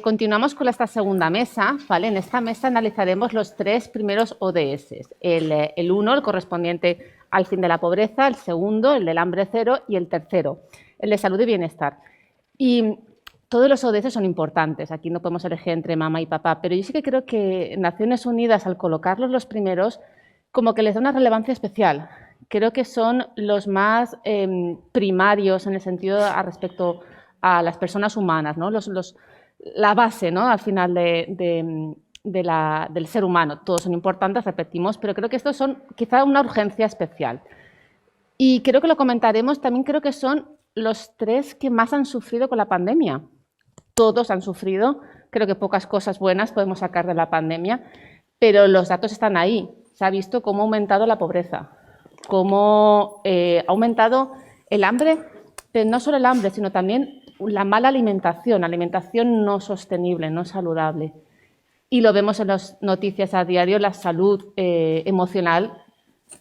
Continuamos con esta segunda mesa, ¿vale? En esta mesa analizaremos los 3 primeros ODS. El 1, el correspondiente al fin de la pobreza, el segundo, el del hambre cero, y el tercero, el de salud y bienestar. Y todos los ODS son importantes, aquí no podemos elegir entre mamá y papá, pero yo sí que creo que Naciones Unidas, al colocarlos los primeros, como que les da una relevancia especial. Creo que son los más primarios en el sentido respecto a las personas humanas, ¿no? La base, ¿no? Al final del ser humano. Todos son importantes, repetimos, pero creo que estos son quizá una urgencia especial. Y creo que lo comentaremos, también creo que son los 3 que más han sufrido con la pandemia. Todos han sufrido, creo que pocas cosas buenas podemos sacar de la pandemia, pero los datos están ahí. Se ha visto cómo ha aumentado la pobreza, cómo ha aumentado el hambre, pero no solo el hambre, sino también la mala alimentación no sostenible, no saludable. Y lo vemos en las noticias a diario, la salud emocional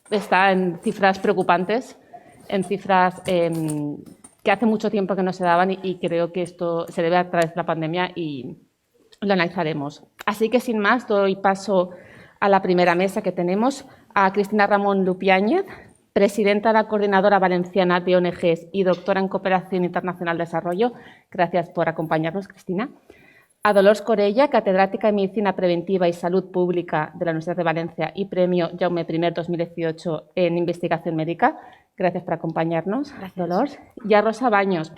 está en cifras preocupantes, en cifras que hace mucho tiempo que no se daban y creo que esto se debe a través de la pandemia y lo analizaremos. Así que, sin más, doy paso a la primera mesa que tenemos, a Cristina Ramón Lupiáñez, presidenta de la Coordinadora Valenciana de ONGs y doctora en Cooperación Internacional de Desarrollo. Gracias por acompañarnos, Cristina. A Dolors Corella, catedrática de Medicina Preventiva y Salud Pública de la Universidad de Valencia y Premio Jaume I 2018 en Investigación Médica. Gracias por acompañarnos, Gracias. Dolors. Y a Rosa Baños,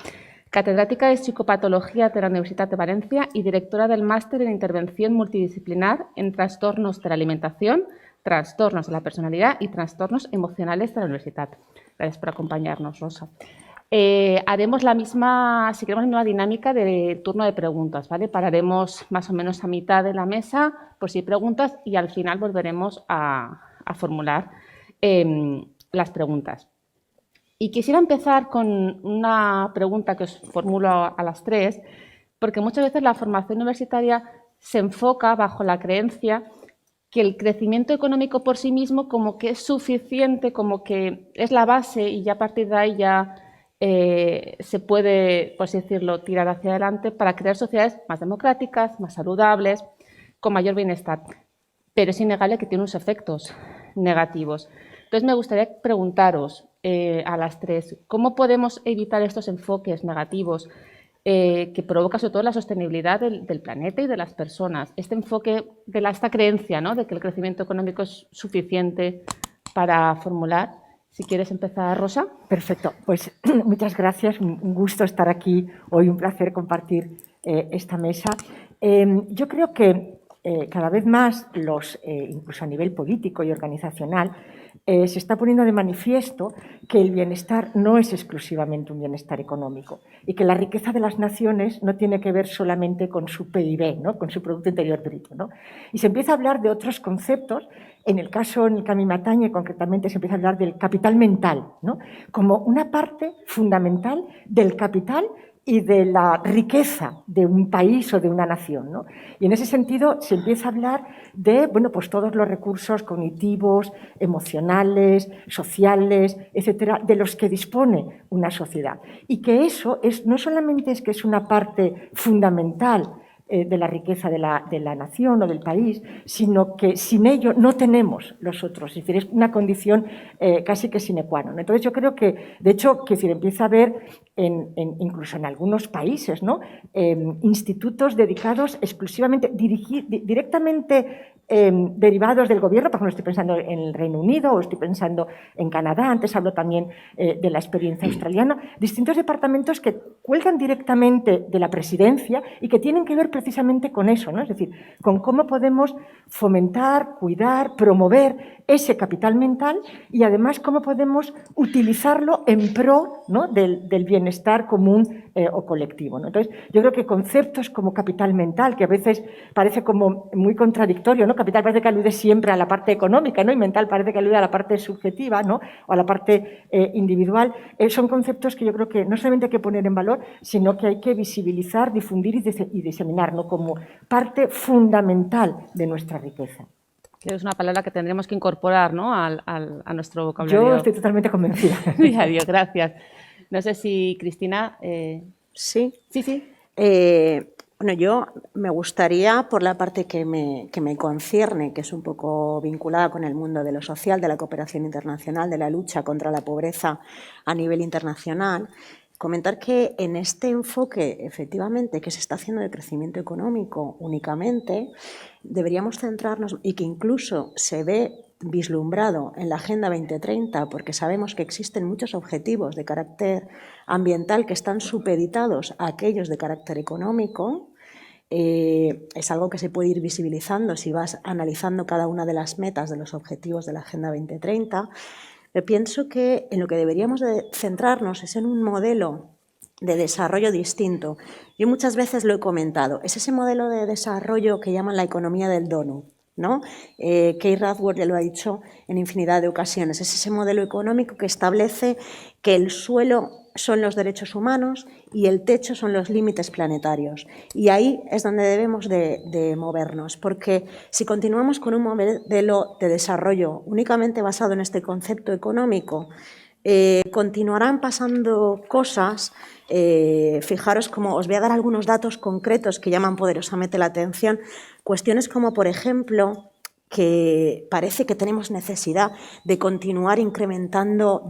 catedrática de Psicopatología de la Universitat de Valencia y directora del Máster en Intervención Multidisciplinar en Trastornos de la Alimentación, Trastornos de la Personalidad y Trastornos Emocionales de la Universitat. Gracias por acompañarnos, Rosa. Haremos la misma, si queremos, la misma dinámica de turno de preguntas, ¿vale? Pararemos más o menos a mitad de la mesa por si hay preguntas y al final volveremos a formular las preguntas. Y quisiera empezar con una pregunta que os formulo a las 3, porque muchas veces la formación universitaria se enfoca bajo la creencia que el crecimiento económico por sí mismo como que es suficiente, como que es la base y ya a partir de ahí ya se puede, por así decirlo, tirar hacia adelante para crear sociedades más democráticas, más saludables, con mayor bienestar. Pero es innegable que tiene unos efectos negativos. Entonces, me gustaría preguntaros a las 3, ¿cómo podemos evitar estos enfoques negativos que provoca sobre todo la sostenibilidad del planeta y de las personas? Este enfoque de esta creencia, ¿no?, de que el crecimiento económico es suficiente para formular. Si quieres empezar, Rosa. Perfecto. Pues muchas gracias. Un gusto estar aquí hoy, un placer compartir esta mesa. Yo creo que cada vez más, incluso a nivel político y organizacional, se está poniendo de manifiesto que el bienestar no es exclusivamente un bienestar económico y que la riqueza de las naciones no tiene que ver solamente con su PIB, ¿no?, con su Producto Interior Bruto, ¿no? Y se empieza a hablar de otros conceptos. En el caso en el que a mí me atañe, concretamente, se empieza a hablar del capital mental, ¿no?, como una parte fundamental del capital y de la riqueza de un país o de una nación, ¿no? Y en ese sentido se empieza a hablar de, bueno, pues todos los recursos cognitivos, emocionales, sociales, etcétera, de los que dispone una sociedad. Y que eso no solamente es que es una parte fundamental de la riqueza de la nación o del país, sino que sin ello no tenemos los otros. Es decir, es una condición casi que sine qua non. Entonces, yo creo que, de hecho, empieza a haber incluso en algunos países, ¿no?, institutos dedicados exclusivamente, directamente derivados del gobierno. Por ejemplo, estoy pensando en el Reino Unido o estoy pensando en Canadá. Antes hablo también de la experiencia australiana. Distintos departamentos que cuelgan directamente de la presidencia y que tienen que ver precisamente con eso, ¿no? Es decir, con cómo podemos fomentar, cuidar, promover ese capital mental y además cómo podemos utilizarlo en pro, ¿no?, del bienestar común o colectivo, ¿no? Entonces, yo creo que conceptos como capital mental, que a veces parece como muy contradictorio, ¿no? Capital parece que alude siempre a la parte económica, ¿no?, y mental parece que alude a la parte subjetiva, ¿no?, o a la parte individual. Son conceptos que yo creo que no solamente hay que poner en valor, sino que hay que visibilizar, difundir y diseminar, ¿no?, como parte fundamental de nuestra riqueza. Que es una palabra que tendremos que incorporar, ¿no?, a nuestro vocabulario. Yo estoy totalmente convencida. Diario, gracias. No sé si Cristina... Sí. Sí. Bueno, yo me gustaría, por la parte que me concierne, que es un poco vinculada con el mundo de lo social, de la cooperación internacional, de la lucha contra la pobreza a nivel internacional, comentar que en este enfoque, efectivamente, que se está haciendo de crecimiento económico únicamente, deberíamos centrarnos, y que incluso se ve vislumbrado en la Agenda 2030, porque sabemos que existen muchos objetivos de carácter ambiental que están supeditados a aquellos de carácter económico. Es algo que se puede ir visibilizando si vas analizando cada una de las metas de los objetivos de la Agenda 2030. Pero pienso que en lo que deberíamos de centrarnos es en un modelo de desarrollo distinto. Yo muchas veces lo he comentado, es ese modelo de desarrollo que llaman la economía del donut, ¿no? Kay Rathworth ya lo ha dicho en infinidad de ocasiones, es ese modelo económico que establece que el suelo son los derechos humanos y el techo son los límites planetarios. Y ahí es donde debemos de movernos, porque si continuamos con un modelo de desarrollo únicamente basado en este concepto económico, continuarán pasando cosas. Fijaros, como os voy a dar algunos datos concretos que llaman poderosamente la atención, cuestiones como, por ejemplo, que parece que tenemos necesidad de continuar incrementando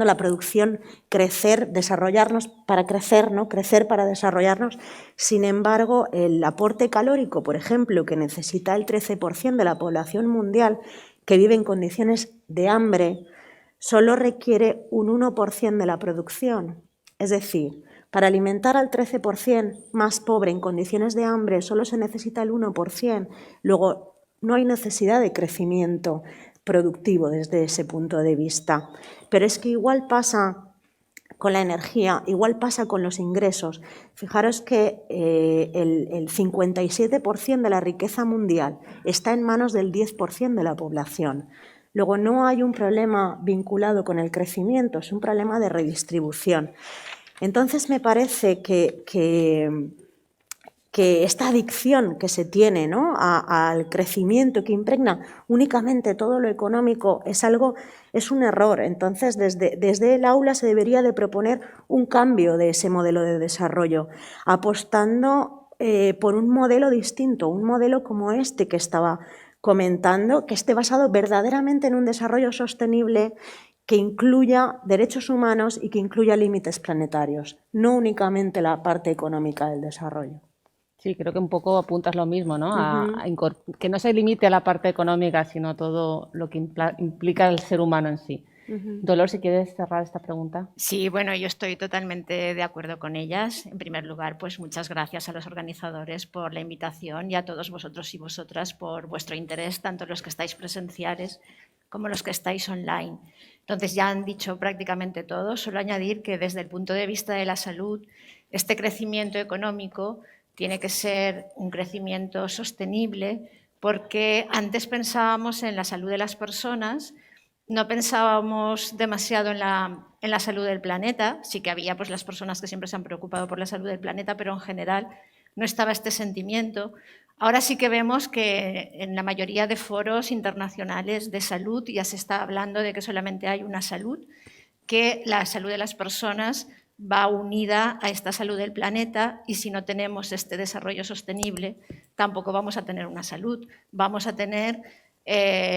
la producción, crecer, desarrollarnos para crecer, ¿no? Crecer para desarrollarnos. Sin embargo, el aporte calórico, por ejemplo, que necesita el 13% de la población mundial que vive en condiciones de hambre, solo requiere un 1% de la producción. Es decir, para alimentar al 13% más pobre en condiciones de hambre solo se necesita el 1%. Luego, no hay necesidad de crecimiento productivo desde ese punto de vista. Pero es que igual pasa con la energía, igual pasa con los ingresos. Fijaros que el 57% de la riqueza mundial está en manos del 10% de la población. Luego, no hay un problema vinculado con el crecimiento, es un problema de redistribución. Entonces, me parece que esta adicción que se tiene, ¿no?, al crecimiento, que impregna únicamente todo lo económico, es un error. Entonces, desde el aula se debería de proponer un cambio de ese modelo de desarrollo, apostando por un modelo distinto, un modelo como este que estaba comentando, que esté basado verdaderamente en un desarrollo sostenible, que incluya derechos humanos y que incluya límites planetarios, no únicamente la parte económica del desarrollo. Sí, creo que un poco apuntas lo mismo, ¿no? Que no se limite a la parte económica, sino todo lo que implica el ser humano en sí. Dolor, si quieres cerrar esta pregunta. Sí, bueno, yo estoy totalmente de acuerdo con ellas. En primer lugar, pues muchas gracias a los organizadores por la invitación y a todos vosotros y vosotras por vuestro interés, tanto los que estáis presenciales como los que estáis online. Entonces, ya han dicho prácticamente todo. Solo añadir que desde el punto de vista de la salud, este crecimiento económico tiene que ser un crecimiento sostenible, porque antes pensábamos en la salud de las personas, no pensábamos demasiado en la salud del planeta. Sí que había pues las personas que siempre se han preocupado por la salud del planeta, pero en general no estaba este sentimiento. Ahora sí que vemos que en la mayoría de foros internacionales de salud ya se está hablando de que solamente hay una salud, que la salud de las personas va unida a esta salud del planeta, y si no tenemos este desarrollo sostenible tampoco vamos a tener una salud. Vamos a tener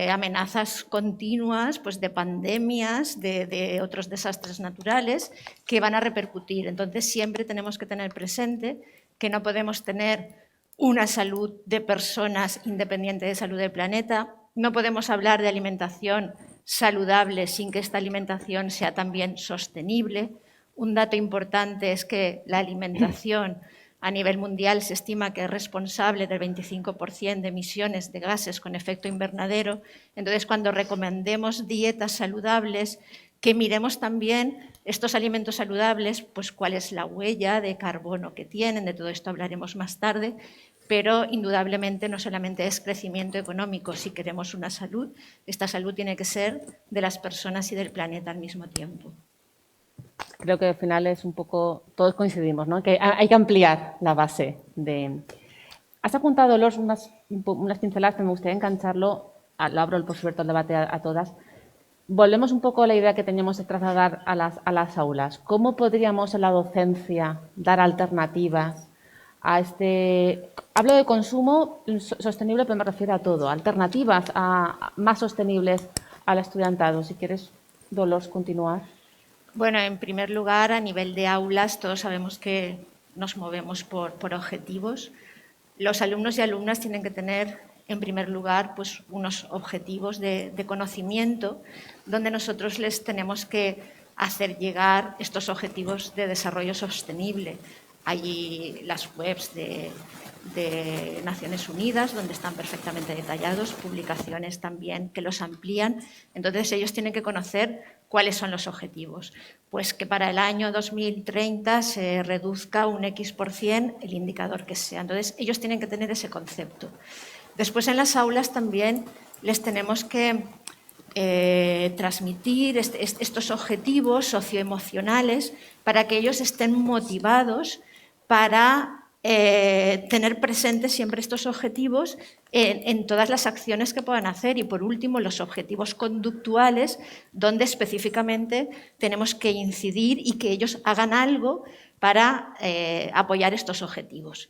amenazas continuas, pues, de pandemias, de otros desastres naturales que van a repercutir. Entonces, siempre tenemos que tener presente que no podemos tener una salud de personas independiente de salud del planeta. No podemos hablar de alimentación saludable sin que esta alimentación sea también sostenible. Un dato importante es que la alimentación a nivel mundial se estima que es responsable del 25% de emisiones de gases con efecto invernadero. Entonces, cuando recomendemos dietas saludables, que miremos también estos alimentos saludables, pues cuál es la huella de carbono que tienen. De todo esto hablaremos más tarde, pero indudablemente no solamente es crecimiento económico. Si queremos una salud, esta salud tiene que ser de las personas y del planeta al mismo tiempo. Creo que al final es un poco, todos coincidimos, ¿no?, que hay que ampliar la base de... Has apuntado, Dolors, unas pinceladas que me gustaría engancharlo, lo abro por supuesto el debate a todas, volvemos un poco a la idea que teníamos de trasladar a las aulas. ¿Cómo podríamos en la docencia dar alternativas a este... Hablo de consumo sostenible, pero me refiero a todo. Alternativas más sostenibles al estudiantado. Si quieres, Dolors, continuar. Bueno, en primer lugar, a nivel de aulas, todos sabemos que nos movemos por objetivos. Los alumnos y alumnas tienen que tener, en primer lugar, pues, unos objetivos de conocimiento, donde nosotros les tenemos que hacer llegar estos objetivos de desarrollo sostenible. Hay las webs de Naciones Unidas, donde están perfectamente detallados, publicaciones también que los amplían. Entonces, ellos tienen que conocer cuáles son los objetivos. Pues que para el año 2030 se reduzca un X% el indicador que sea. Entonces, ellos tienen que tener ese concepto. Después, en las aulas también les tenemos que transmitir estos objetivos socioemocionales para que ellos estén motivados para tener presentes siempre estos objetivos en todas las acciones que puedan hacer. Y, por último, los objetivos conductuales, donde específicamente tenemos que incidir y que ellos hagan algo para apoyar estos objetivos.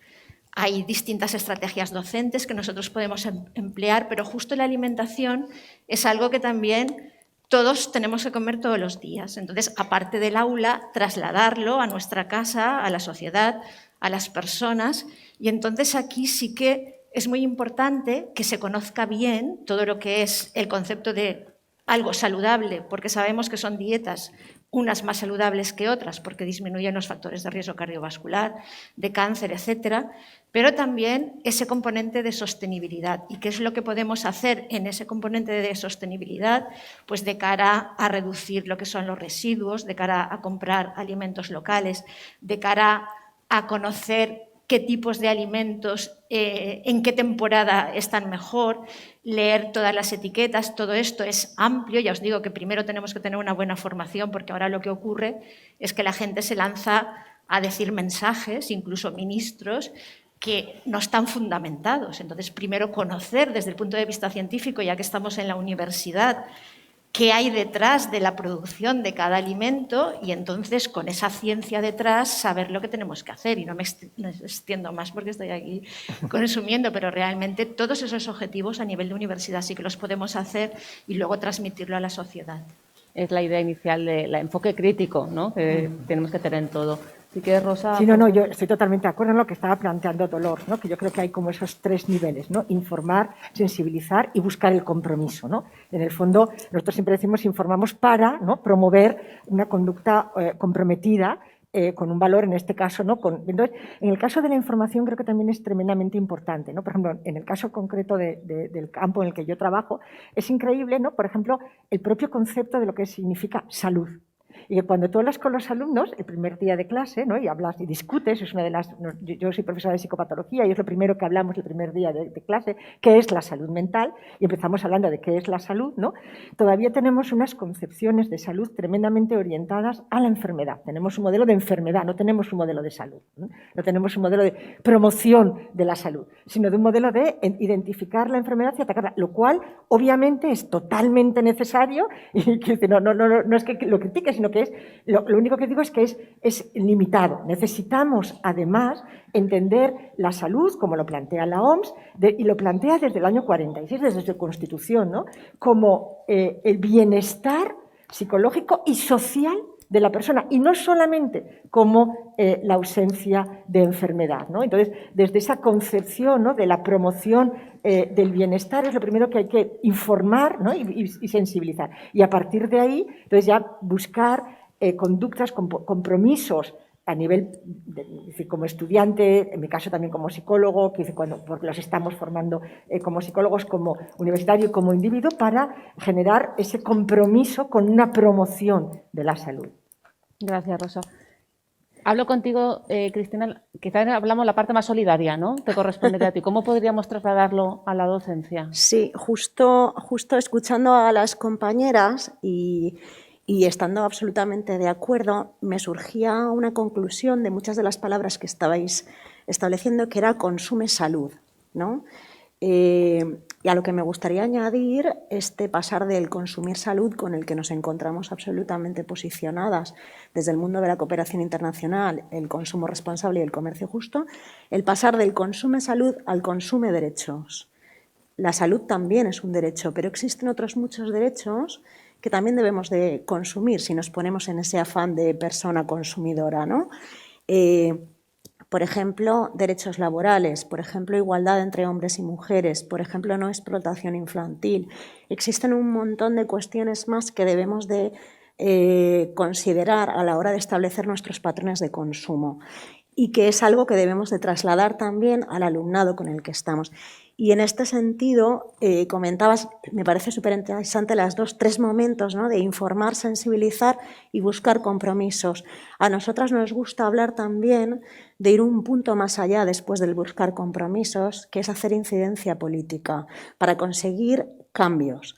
Hay distintas estrategias docentes que nosotros podemos emplear, pero justo la alimentación es algo que también todos tenemos que comer todos los días. Entonces, aparte del aula, trasladarlo a nuestra casa, a la sociedad, a las personas. Y entonces aquí sí que es muy importante que se conozca bien todo lo que es el concepto de algo saludable, porque sabemos que son dietas, unas más saludables que otras, porque disminuyen los factores de riesgo cardiovascular, de cáncer, etcétera, pero también ese componente de sostenibilidad. ¿Y qué es lo que podemos hacer en ese componente de sostenibilidad? Pues de cara a reducir lo que son los residuos, de cara a comprar alimentos locales, de cara a conocer qué tipos de alimentos, en qué temporada están mejor, leer todas las etiquetas. Todo esto es amplio. Ya os digo que primero tenemos que tener una buena formación, porque ahora lo que ocurre es que la gente se lanza a decir mensajes, incluso ministros, que no están fundamentados. Entonces, primero conocer desde el punto de vista científico, ya que estamos en la universidad, qué hay detrás de la producción de cada alimento, y entonces con esa ciencia detrás saber lo que tenemos que hacer. Y no me extiendo más porque estoy aquí consumiendo, pero realmente todos esos objetivos a nivel de universidad sí que los podemos hacer y luego transmitirlo a la sociedad. Es la idea inicial del enfoque crítico, ¿no?, que tenemos que tener en todo. Así que, Rosa... Sí, no, yo estoy totalmente de acuerdo en lo que estaba planteando Dolors, ¿no?, que yo creo que hay como esos tres niveles, ¿no?: informar, sensibilizar y buscar el compromiso, ¿no? En el fondo, nosotros siempre decimos informamos para, ¿no?, promover una conducta comprometida con un valor, en este caso, ¿no? Entonces, en el caso de la información creo que también es tremendamente importante, ¿no? Por ejemplo, en el caso concreto del campo en el que yo trabajo, es increíble, ¿no?, por ejemplo, el propio concepto de lo que significa salud. Y que cuando tú hablas con los alumnos el primer día de clase, ¿no?, y hablas y discutes, es una de las... Yo soy profesora de psicopatología y es lo primero que hablamos el primer día de clase, qué es la salud mental, y empezamos hablando de qué es la salud, ¿no? Todavía tenemos unas concepciones de salud tremendamente orientadas a la enfermedad. Tenemos un modelo de enfermedad, no tenemos un modelo de salud, ¿no? No tenemos un modelo de promoción de la salud, sino de un modelo de identificar la enfermedad y atacarla, lo cual obviamente es totalmente necesario, y que no es que lo critique, sino que es, lo único que digo es que es limitado. Necesitamos, además, entender la salud, como lo plantea la OMS, y lo plantea desde el año 46, desde su Constitución, ¿no?, como el bienestar psicológico y social de la persona, y no solamente como la ausencia de enfermedad, ¿no? Entonces, desde esa concepción, ¿no?, de la promoción del bienestar, es lo primero que hay que informar, ¿no?, y sensibilizar. Y a partir de ahí, entonces ya buscar conductas, compromisos a nivel, como estudiante, en mi caso también como psicólogo, porque los estamos formando como psicólogos, como universitario y como individuo, para generar ese compromiso con una promoción de la salud. Gracias, Rosa. Hablo contigo, Cristina, quizás hablamos la parte más solidaria, ¿no?, te correspondería a ti. ¿Cómo podríamos trasladarlo a la docencia? Sí, justo escuchando a las compañeras y estando absolutamente de acuerdo, me surgía una conclusión de muchas de las palabras que estabais estableciendo, que era consume salud, ¿no? Y a lo que me gustaría añadir, pasar del consumir salud, con el que nos encontramos absolutamente posicionadas desde el mundo de la cooperación internacional, el consumo responsable y el comercio justo, el pasar del consume salud al consume derechos. La salud también es un derecho, pero existen otros muchos derechos que también debemos de consumir si nos ponemos en ese afán de persona consumidora, ¿no? Por ejemplo, derechos laborales, por ejemplo, igualdad entre hombres y mujeres, por ejemplo, no explotación infantil. Existen un montón de cuestiones más que debemos de considerar a la hora de establecer nuestros patrones de consumo y que es algo que debemos de trasladar también al alumnado con el que estamos. Y en este sentido, comentabas, me parece súper interesante tres momentos, ¿no?, de informar, sensibilizar y buscar compromisos. A nosotras nos gusta hablar también de ir un punto más allá después del buscar compromisos, que es hacer incidencia política para conseguir cambios.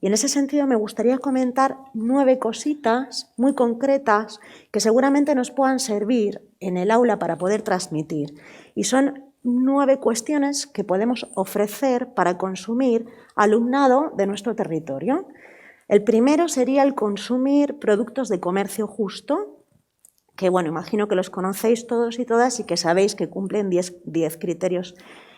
Y en ese sentido me gustaría comentar 9 cositas muy concretas que seguramente nos puedan servir en el aula para poder transmitir. Y son 9 cuestiones que podemos ofrecer para consumir alumnado de nuestro territorio. El primero sería el consumir productos de comercio justo, que bueno, imagino que los conocéis todos y todas y que sabéis que cumplen 10 criterios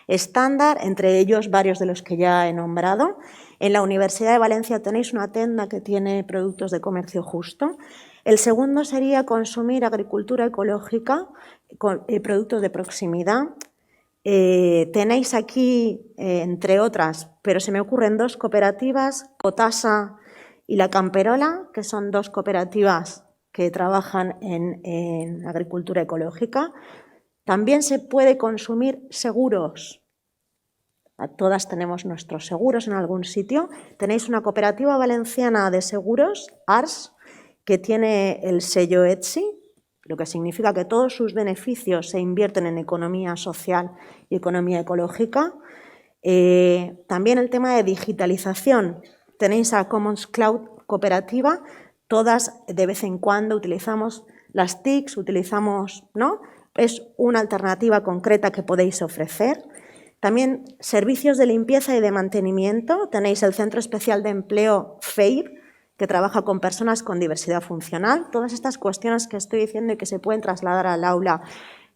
estándar, entre ellos varios de los que ya he nombrado. En la Universidad de Valencia tenéis una tienda que tiene productos de comercio justo. El segundo sería consumir agricultura ecológica, productos de proximidad. Tenéis aquí, entre otras, pero se me ocurren 2 cooperativas, Cotasa y La Camperola, que son 2 cooperativas que trabajan en agricultura ecológica. También se puede consumir seguros. Todas tenemos nuestros seguros en algún sitio. Tenéis una cooperativa valenciana de seguros, ARS, que tiene el sello ETSI, lo que significa que todos sus beneficios se invierten en economía social y economía ecológica. También el tema de digitalización. Tenéis a Commons Cloud Cooperativa. Todas de vez en cuando utilizamos las TICs, ¿no? Es una alternativa concreta que podéis ofrecer. También servicios de limpieza y de mantenimiento. Tenéis el Centro Especial de Empleo FEIR, que trabaja con personas con diversidad funcional. Todas estas cuestiones que estoy diciendo y que se pueden trasladar al aula.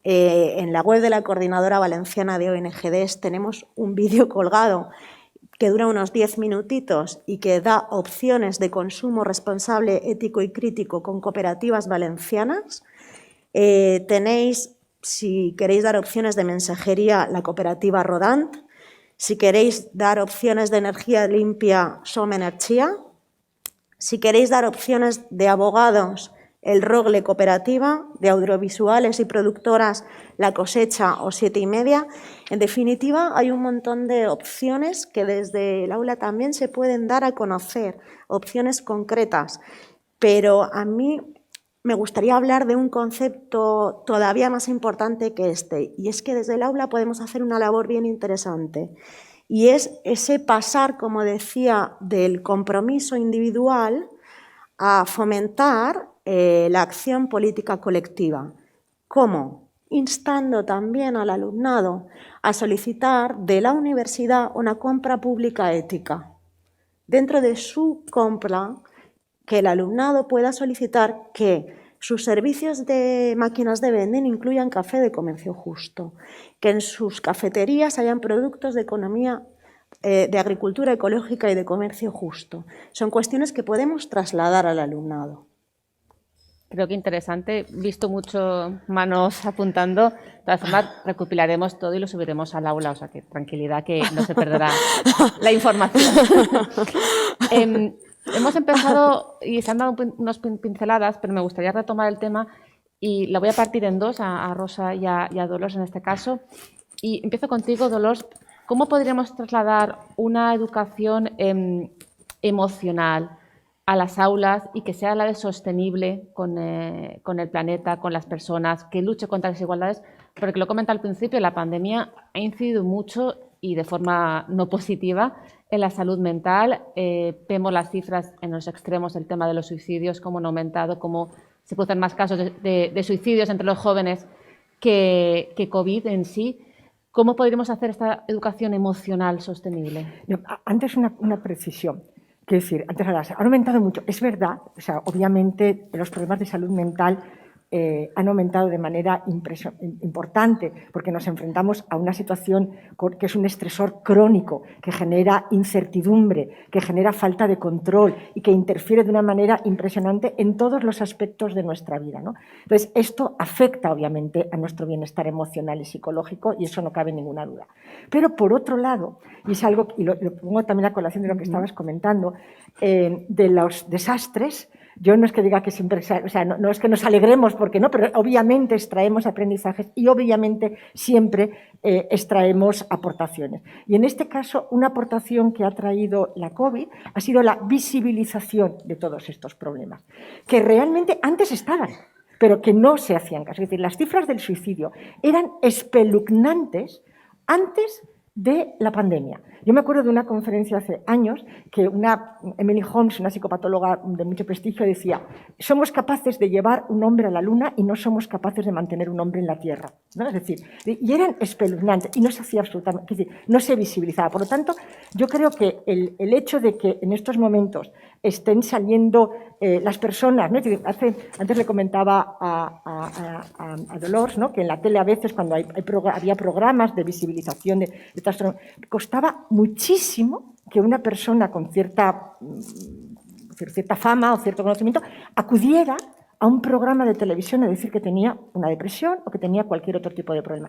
En la web de la Coordinadora Valenciana de ONGDs tenemos un vídeo colgado que dura unos 10 minutitos y que da opciones de consumo responsable, ético y crítico con cooperativas valencianas. Tenéis, si queréis dar opciones de mensajería, la cooperativa Rodant. Si queréis dar opciones de energía limpia, Som Energia. Si queréis dar opciones de abogados, el Rogle Cooperativa, de audiovisuales y productoras, La Cosecha o 7+. En definitiva, hay un montón de opciones que desde el aula también se pueden dar a conocer, opciones concretas. Pero a mí me gustaría hablar de un concepto todavía más importante que este, y es que desde el aula podemos hacer una labor bien interesante. Y es ese pasar, como decía, del compromiso individual a fomentar la acción política colectiva. ¿Cómo? Instando también al alumnado a solicitar de la universidad una compra pública ética. Dentro de su compra, que el alumnado pueda solicitar que sus servicios de máquinas de vending incluyan café de comercio justo, que en sus cafeterías hayan productos de economía, de agricultura ecológica y de comercio justo. Son cuestiones que podemos trasladar al alumnado. Creo que interesante. He visto mucho manos apuntando. De todas formas, recopilaremos todo y lo subiremos al aula, o sea que tranquilidad, que no se perderá la información. Hemos empezado y se han dado unas pinceladas, pero me gustaría retomar el tema y la voy a partir en 2, a Rosa y a Dolors en este caso. Y empiezo contigo, Dolors. ¿Cómo podríamos trasladar una educación emocional a las aulas y que sea a la vez sostenible con el planeta, con las personas, que luche contra las desigualdades? Porque lo comenté al principio, la pandemia ha incidido mucho y de forma no positiva en la salud mental. Vemos las cifras en los extremos, el tema de los suicidios, cómo han aumentado, cómo se producen más casos de suicidios entre los jóvenes que COVID en sí. ¿Cómo podríamos hacer esta educación emocional sostenible? Antes una precisión. Quiero decir, antes ha aumentado mucho. Es verdad, o sea, obviamente los problemas de salud mental han aumentado de manera importante porque nos enfrentamos a una situación que es un estresor crónico, que genera incertidumbre, que genera falta de control y que interfiere de una manera impresionante en todos los aspectos de nuestra vida, ¿no? Entonces, esto afecta obviamente a nuestro bienestar emocional y psicológico y eso no cabe ninguna duda. Pero por otro lado, y es algo, y lo pongo también a colación de lo que estabas comentando, de los desastres. Yo no es que diga que siempre, o sea, no es que nos alegremos porque no, pero obviamente extraemos aprendizajes y obviamente siempre extraemos aportaciones. Y en este caso, una aportación que ha traído la COVID ha sido la visibilización de todos estos problemas, que realmente antes estaban, pero que no se hacían caso. Es decir, las cifras del suicidio eran espeluznantes antes de la pandemia. Yo me acuerdo de una conferencia hace años que Emily Holmes, una psicopatóloga de mucho prestigio, decía: somos capaces de llevar un hombre a la luna y no somos capaces de mantener un hombre en la Tierra, ¿no? Es decir, y eran espeluznantes y no se hacía absolutamente, es decir, no se visibilizaba. Por lo tanto, yo creo que el hecho de que en estos momentos estén saliendo las personas, ¿no? Antes le comentaba a Dolors, ¿no?, que en la tele a veces cuando había programas de visibilización de trastorno, costaba muchísimo que una persona con cierta fama o cierto conocimiento acudiera a un programa de televisión a decir que tenía una depresión o que tenía cualquier otro tipo de problema.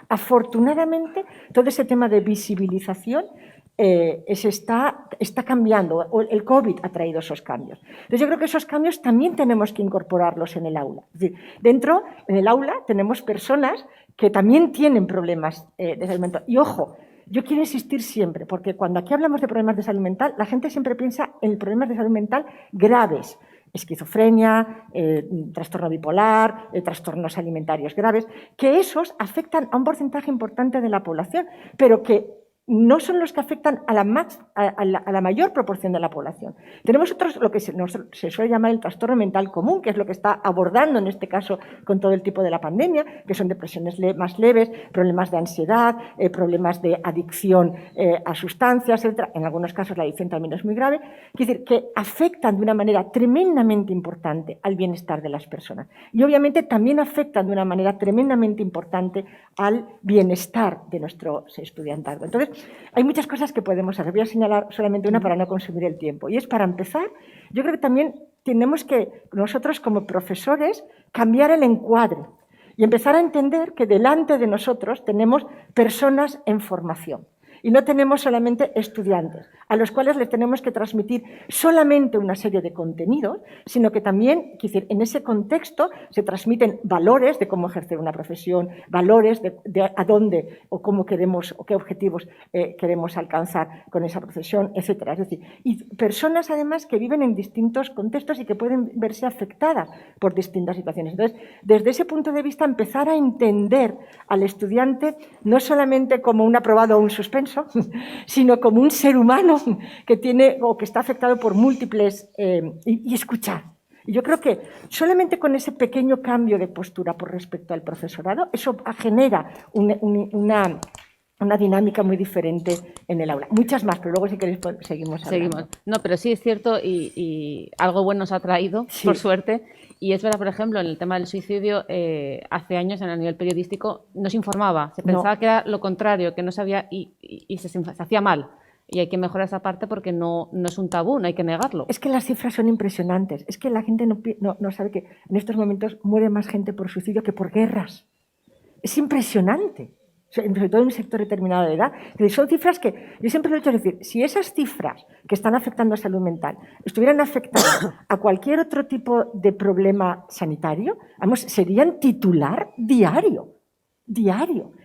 Afortunadamente, todo ese tema de visibilización está cambiando, o el COVID ha traído esos cambios. Entonces yo creo que esos cambios también tenemos que incorporarlos en el aula. Es decir, en el aula tenemos personas que también tienen problemas de salud mental. Y ojo, yo quiero insistir siempre, porque cuando aquí hablamos de problemas de salud mental, la gente siempre piensa en problemas de salud mental graves. Esquizofrenia, trastorno bipolar, trastornos alimentarios graves, que esos afectan a un porcentaje importante de la población, pero que no son los que afectan a la mayor proporción de la población. Tenemos otros, lo que se suele llamar el trastorno mental común, que es lo que está abordando en este caso con todo el tipo de la pandemia, que son depresiones más leves, problemas de ansiedad, problemas de adicción a sustancias, etc. En algunos casos la adicción también es muy grave. Quiere decir, que afectan de una manera tremendamente importante al bienestar de las personas. Y obviamente también afectan de una manera tremendamente importante al bienestar de nuestro estudiantado. Entonces, hay muchas cosas que podemos hacer. Voy a señalar solamente una para no consumir el tiempo. Y es, para empezar, yo creo que también tenemos que nosotros como profesores cambiar el encuadre y empezar a entender que delante de nosotros tenemos personas en formación. Y no tenemos solamente estudiantes, a los cuales les tenemos que transmitir solamente una serie de contenidos, sino que también, en ese contexto se transmiten valores de cómo ejercer una profesión, valores de a dónde o cómo queremos o qué objetivos queremos alcanzar con esa profesión, etc. Es decir, y personas además que viven en distintos contextos y que pueden verse afectadas por distintas situaciones. Entonces, desde ese punto de vista, empezar a entender al estudiante no solamente como un aprobado o un suspenso, sino como un ser humano que tiene o que está afectado por múltiples y escuchar. Y yo creo que solamente con ese pequeño cambio de postura por respecto al profesorado, eso genera una dinámica muy diferente en el aula. Muchas más, pero luego si queréis seguimos hablando. No, pero sí es cierto y algo bueno nos ha traído, sí, por suerte. Y es verdad, por ejemplo, en el tema del suicidio, hace años a nivel periodístico no se informaba, se pensaba que era lo contrario, que no sabía y se hacía mal. Y hay que mejorar esa parte porque no es un tabú, no hay que negarlo. Es que las cifras son impresionantes. Es que la gente no sabe que en estos momentos muere más gente por suicidio que por guerras. Es impresionante, sobre todo en un sector determinado de edad. Son cifras que, yo siempre lo he dicho, es decir, si esas cifras que están afectando a salud mental estuvieran afectando a cualquier otro tipo de problema sanitario, vamos, serían titular diario,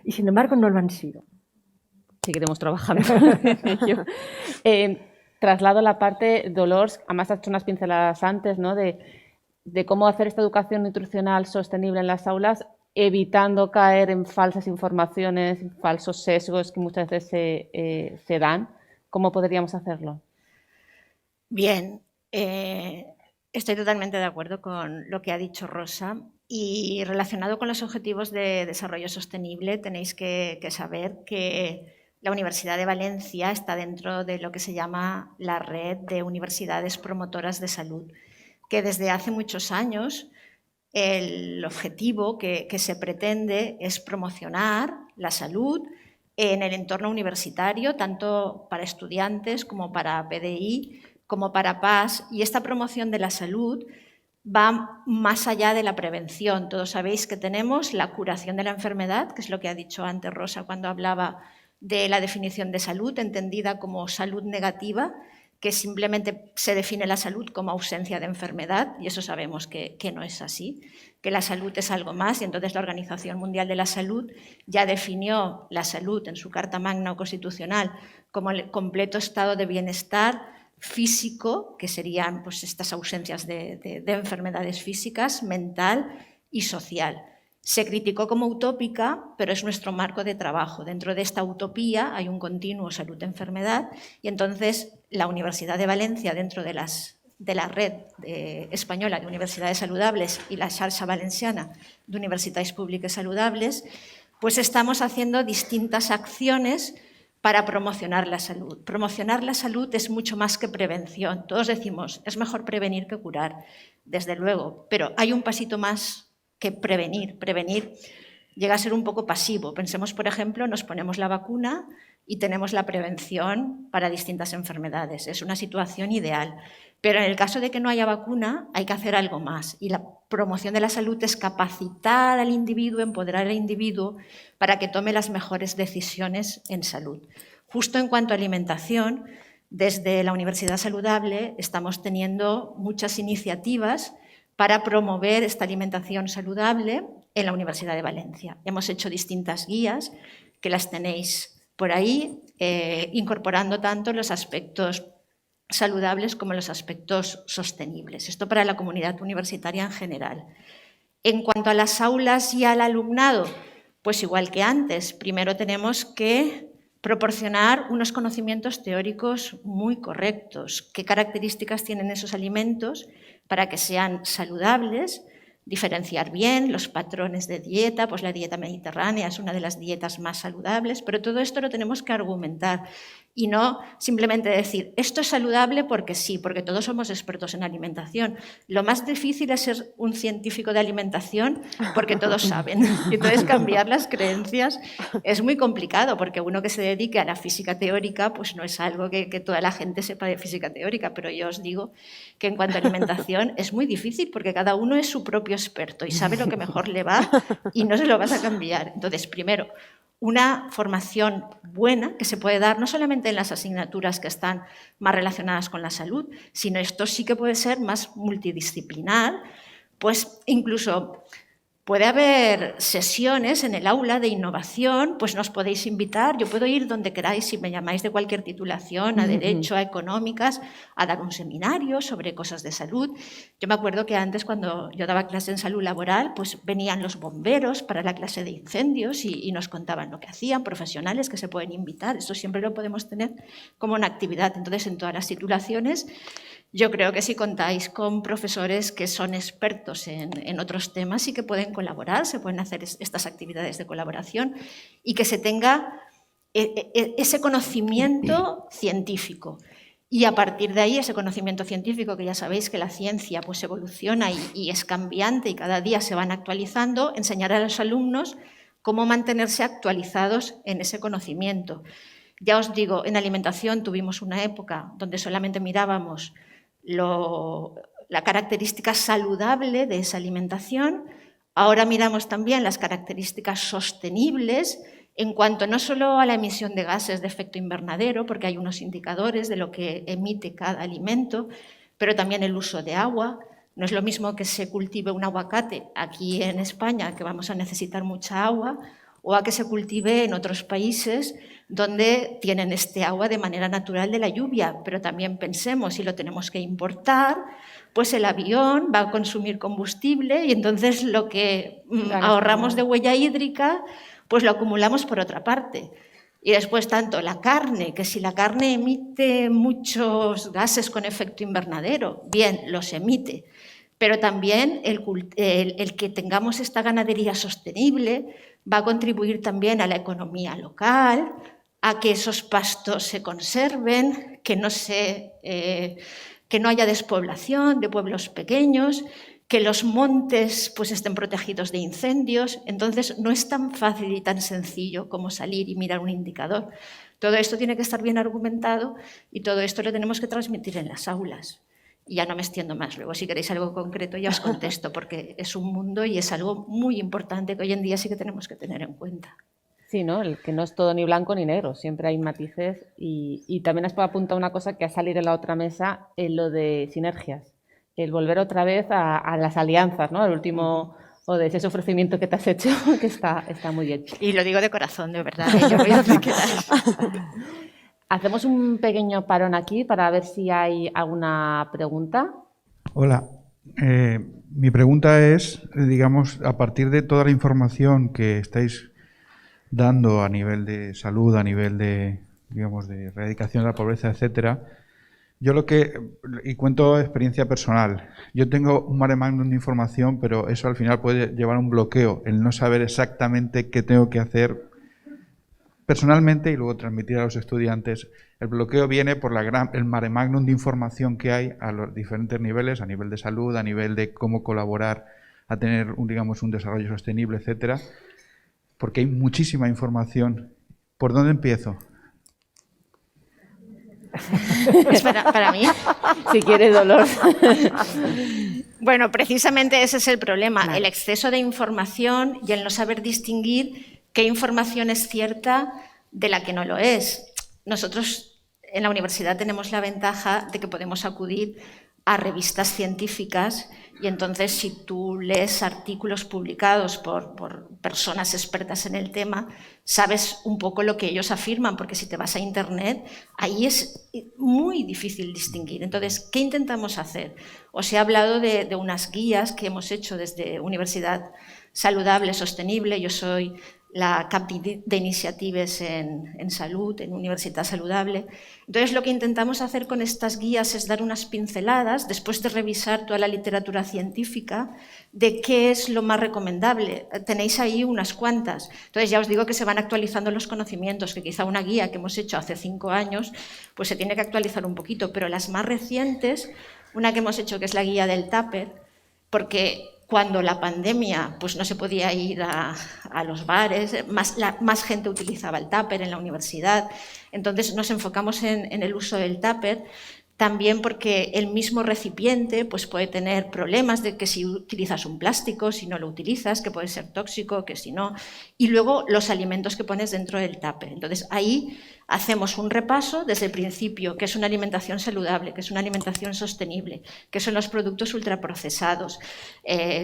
y sin embargo no lo han sido. Seguiremos trabajando en ello. Traslado la parte, Dolors, además has hecho unas pinceladas antes, ¿no?, de cómo hacer esta educación nutricional sostenible en las aulas, evitando caer en falsas informaciones, falsos sesgos que muchas veces se dan. ¿Cómo podríamos hacerlo? Bien, estoy totalmente de acuerdo con lo que ha dicho Rosa Y relacionado con los Objetivos de Desarrollo Sostenible, tenéis que saber que la Universidad de Valencia está dentro de lo que se llama la Red de Universidades Promotoras de Salud, que desde hace muchos años el objetivo que se pretende es promocionar la salud en el entorno universitario, tanto para estudiantes como para PDI, como para PAS, y esta promoción de la salud va más allá de la prevención. Todos sabéis que tenemos la curación de la enfermedad, que es lo que ha dicho antes Rosa cuando hablaba de la definición de salud, entendida como salud negativa, que simplemente se define la salud como ausencia de enfermedad, y eso sabemos que no es así, que la salud es algo más, y entonces la Organización Mundial de la Salud ya definió la salud en su Carta Magna o Constitucional como el completo estado de bienestar físico, que serían pues, estas ausencias de enfermedades físicas, mental y social. Se criticó como utópica, pero es nuestro marco de trabajo. Dentro de esta utopía hay un continuo salud-enfermedad y entonces la Universidad de Valencia, dentro de la red española de universidades saludables y la xarxa valenciana de universitats públiques saludables, pues estamos haciendo distintas acciones para promocionar la salud. Promocionar la salud es mucho más que prevención. Todos decimos, es mejor prevenir que curar, desde luego, pero hay un pasito más que prevenir. Prevenir llega a ser un poco pasivo. Pensemos, por ejemplo, nos ponemos la vacuna y tenemos la prevención para distintas enfermedades. Es una situación ideal. Pero en el caso de que no haya vacuna, hay que hacer algo más. Y la promoción de la salud es capacitar al individuo, empoderar al individuo para que tome las mejores decisiones en salud. Justo en cuanto a alimentación, desde la Universidad Saludable estamos teniendo muchas iniciativas para promover esta alimentación saludable en la Universidad de Valencia. Hemos hecho distintas guías que las tenéis por ahí, incorporando tanto los aspectos saludables como los aspectos sostenibles. Esto para la comunidad universitaria en general. En cuanto a las aulas y al alumnado, pues igual que antes, primero tenemos que proporcionar unos conocimientos teóricos muy correctos. ¿Qué características tienen esos alimentos para que sean saludables? Diferenciar bien los patrones de dieta, pues la dieta mediterránea es una de las dietas más saludables, pero todo esto lo tenemos que argumentar y no simplemente decir, esto es saludable porque sí, porque todos somos expertos en alimentación. Lo más difícil es ser un científico de alimentación porque todos saben. Y entonces cambiar las creencias es muy complicado porque uno que se dedique a la física teórica pues no es algo que toda la gente sepa de física teórica, pero yo os digo que en cuanto a alimentación es muy difícil porque cada uno es su propio experto y sabe lo que mejor le va y no se lo vas a cambiar. Entonces, primero, una formación buena que se puede dar no solamente en las asignaturas que están más relacionadas con la salud, sino esto sí que puede ser más multidisciplinar, pues incluso puede haber sesiones en el aula de innovación, pues nos podéis invitar, yo puedo ir donde queráis, si me llamáis de cualquier titulación, a Derecho, a Económicas, a dar un seminario sobre cosas de salud. Yo me acuerdo que antes, cuando yo daba clase en salud laboral, pues venían los bomberos para la clase de incendios y nos contaban lo que hacían, profesionales que se pueden invitar, esto siempre lo podemos tener como una actividad. Entonces, en todas las titulaciones, yo creo que si contáis con profesores que son expertos en otros temas y que pueden colaborar, se pueden hacer estas actividades de colaboración y que se tenga ese conocimiento científico. Y a partir de ahí, ese conocimiento científico, que ya sabéis que la ciencia pues, evoluciona y es cambiante y cada día se van actualizando, enseñar a los alumnos cómo mantenerse actualizados en ese conocimiento. Ya os digo, en alimentación tuvimos una época donde solamente mirábamos la característica saludable de esa alimentación. Ahora miramos también las características sostenibles en cuanto no solo a la emisión de gases de efecto invernadero, porque hay unos indicadores de lo que emite cada alimento, pero también el uso de agua. No es lo mismo que se cultive un aguacate aquí en España, que vamos a necesitar mucha agua, o a que se cultive en otros países donde tienen este agua de manera natural de la lluvia. Pero también pensemos, si lo tenemos que importar, pues el avión va a consumir combustible y entonces lo que ahorramos de huella hídrica, pues lo acumulamos por otra parte. Y después tanto la carne, que si la carne emite muchos gases con efecto invernadero, bien, los emite, pero también el que tengamos esta ganadería sostenible va a contribuir también a la economía local, a que esos pastos se conserven, que no haya despoblación de pueblos pequeños, que los montes pues, estén protegidos de incendios. Entonces, no es tan fácil y tan sencillo como salir y mirar un indicador. Todo esto tiene que estar bien argumentado y todo esto lo tenemos que transmitir en las aulas. Y ya no me extiendo más. Luego, si queréis algo concreto, ya os contesto, porque es un mundo y es algo muy importante que hoy en día sí que tenemos que tener en cuenta. Sí, ¿no? El que no es todo ni blanco ni negro, siempre hay matices. Y también has apuntado una cosa que ha salido en la otra mesa, en lo de sinergias. El volver otra vez a las alianzas, ¿no? El último o de ese ofrecimiento que te has hecho, que está muy bien. Y lo digo de corazón, de verdad. Yo voy a quedar. Hacemos un pequeño parón aquí para ver si hay alguna pregunta. Hola. Mi pregunta es, digamos, a partir de toda la información que estáis dando a nivel de salud, a nivel de, digamos, de erradicación de la pobreza, etcétera, yo y cuento experiencia personal, yo tengo un mare magnum de información, pero eso al final puede llevar a un bloqueo, el no saber exactamente qué tengo que hacer personalmente y luego transmitir a los estudiantes. El bloqueo viene por el mare magnum de información que hay a los diferentes niveles, a nivel de salud, a nivel de cómo colaborar a tener un desarrollo sostenible, etcétera, porque hay muchísima información. ¿Por dónde empiezo? ¿Es para mí? Si quiere dolor. Bueno, precisamente ese es el problema, el exceso de información y el no saber distinguir qué información es cierta de la que no lo es. Nosotros en la universidad tenemos la ventaja de que podemos acudir a revistas científicas y entonces si tú lees artículos publicados por personas expertas en el tema, sabes un poco lo que ellos afirman, porque si te vas a Internet, ahí es muy difícil distinguir. Entonces, ¿qué intentamos hacer? Os he hablado de unas guías que hemos hecho desde Universidad Saludable Sostenible. Yo soy la CAPI de iniciatives en salud, en Universidad Saludable. Entonces, lo que intentamos hacer con estas guías es dar unas pinceladas, después de revisar toda la literatura científica, de qué es lo más recomendable. Tenéis ahí unas cuantas. Entonces, ya os digo que se van actualizando los conocimientos, que quizá una guía que hemos hecho hace 5 años, pues se tiene que actualizar un poquito, pero las más recientes, una que hemos hecho que es la guía del tupper, porque cuando la pandemia pues no se podía ir a los bares, más gente utilizaba el tupper en la universidad. Entonces nos enfocamos en el uso del tupper, también porque el mismo recipiente pues puede tener problemas de que si utilizas un plástico, si no lo utilizas, que puede ser tóxico, que si no. Y luego los alimentos que pones dentro del tupper. Entonces ahí hacemos un repaso desde el principio, qué es una alimentación saludable, qué es una alimentación sostenible, qué son los productos ultraprocesados,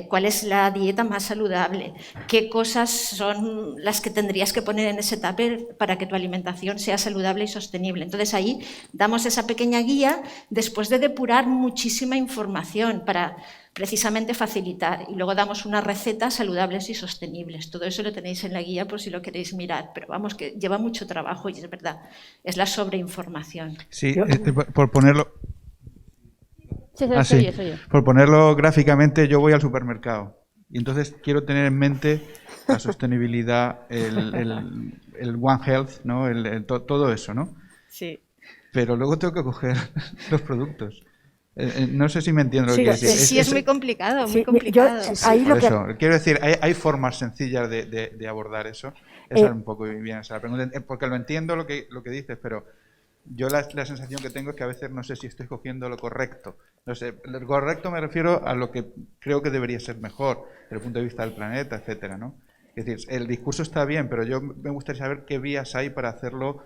cuál es la dieta más saludable, qué cosas son las que tendrías que poner en ese tupper para que tu alimentación sea saludable y sostenible. Entonces ahí damos esa pequeña guía después de depurar muchísima información para precisamente facilitar, y luego damos unas recetas saludables y sostenibles. Todo eso lo tenéis en la guía por si lo queréis mirar, pero vamos, que lleva mucho trabajo y es verdad, es la sobreinformación. Sí, por ponerlo... Sí. Por ponerlo gráficamente, yo voy al supermercado y entonces quiero tener en mente la sostenibilidad, el One Health, ¿no? Todo eso, ¿no? Sí. Pero luego tengo que coger los productos. No sé si me entiendo lo que decir. Sí, es muy complicado, muy complicado. Por eso, quiero decir, hay formas sencillas de abordar eso. Esa es un poco bien esa pregunta, porque lo entiendo lo que dices, pero yo la sensación que tengo es que a veces no sé si estoy cogiendo lo correcto. No sé, lo correcto me refiero a lo que creo que debería ser mejor desde el punto de vista del planeta, etcétera, ¿no? Es decir, el discurso está bien, pero yo me gustaría saber qué vías hay para hacerlo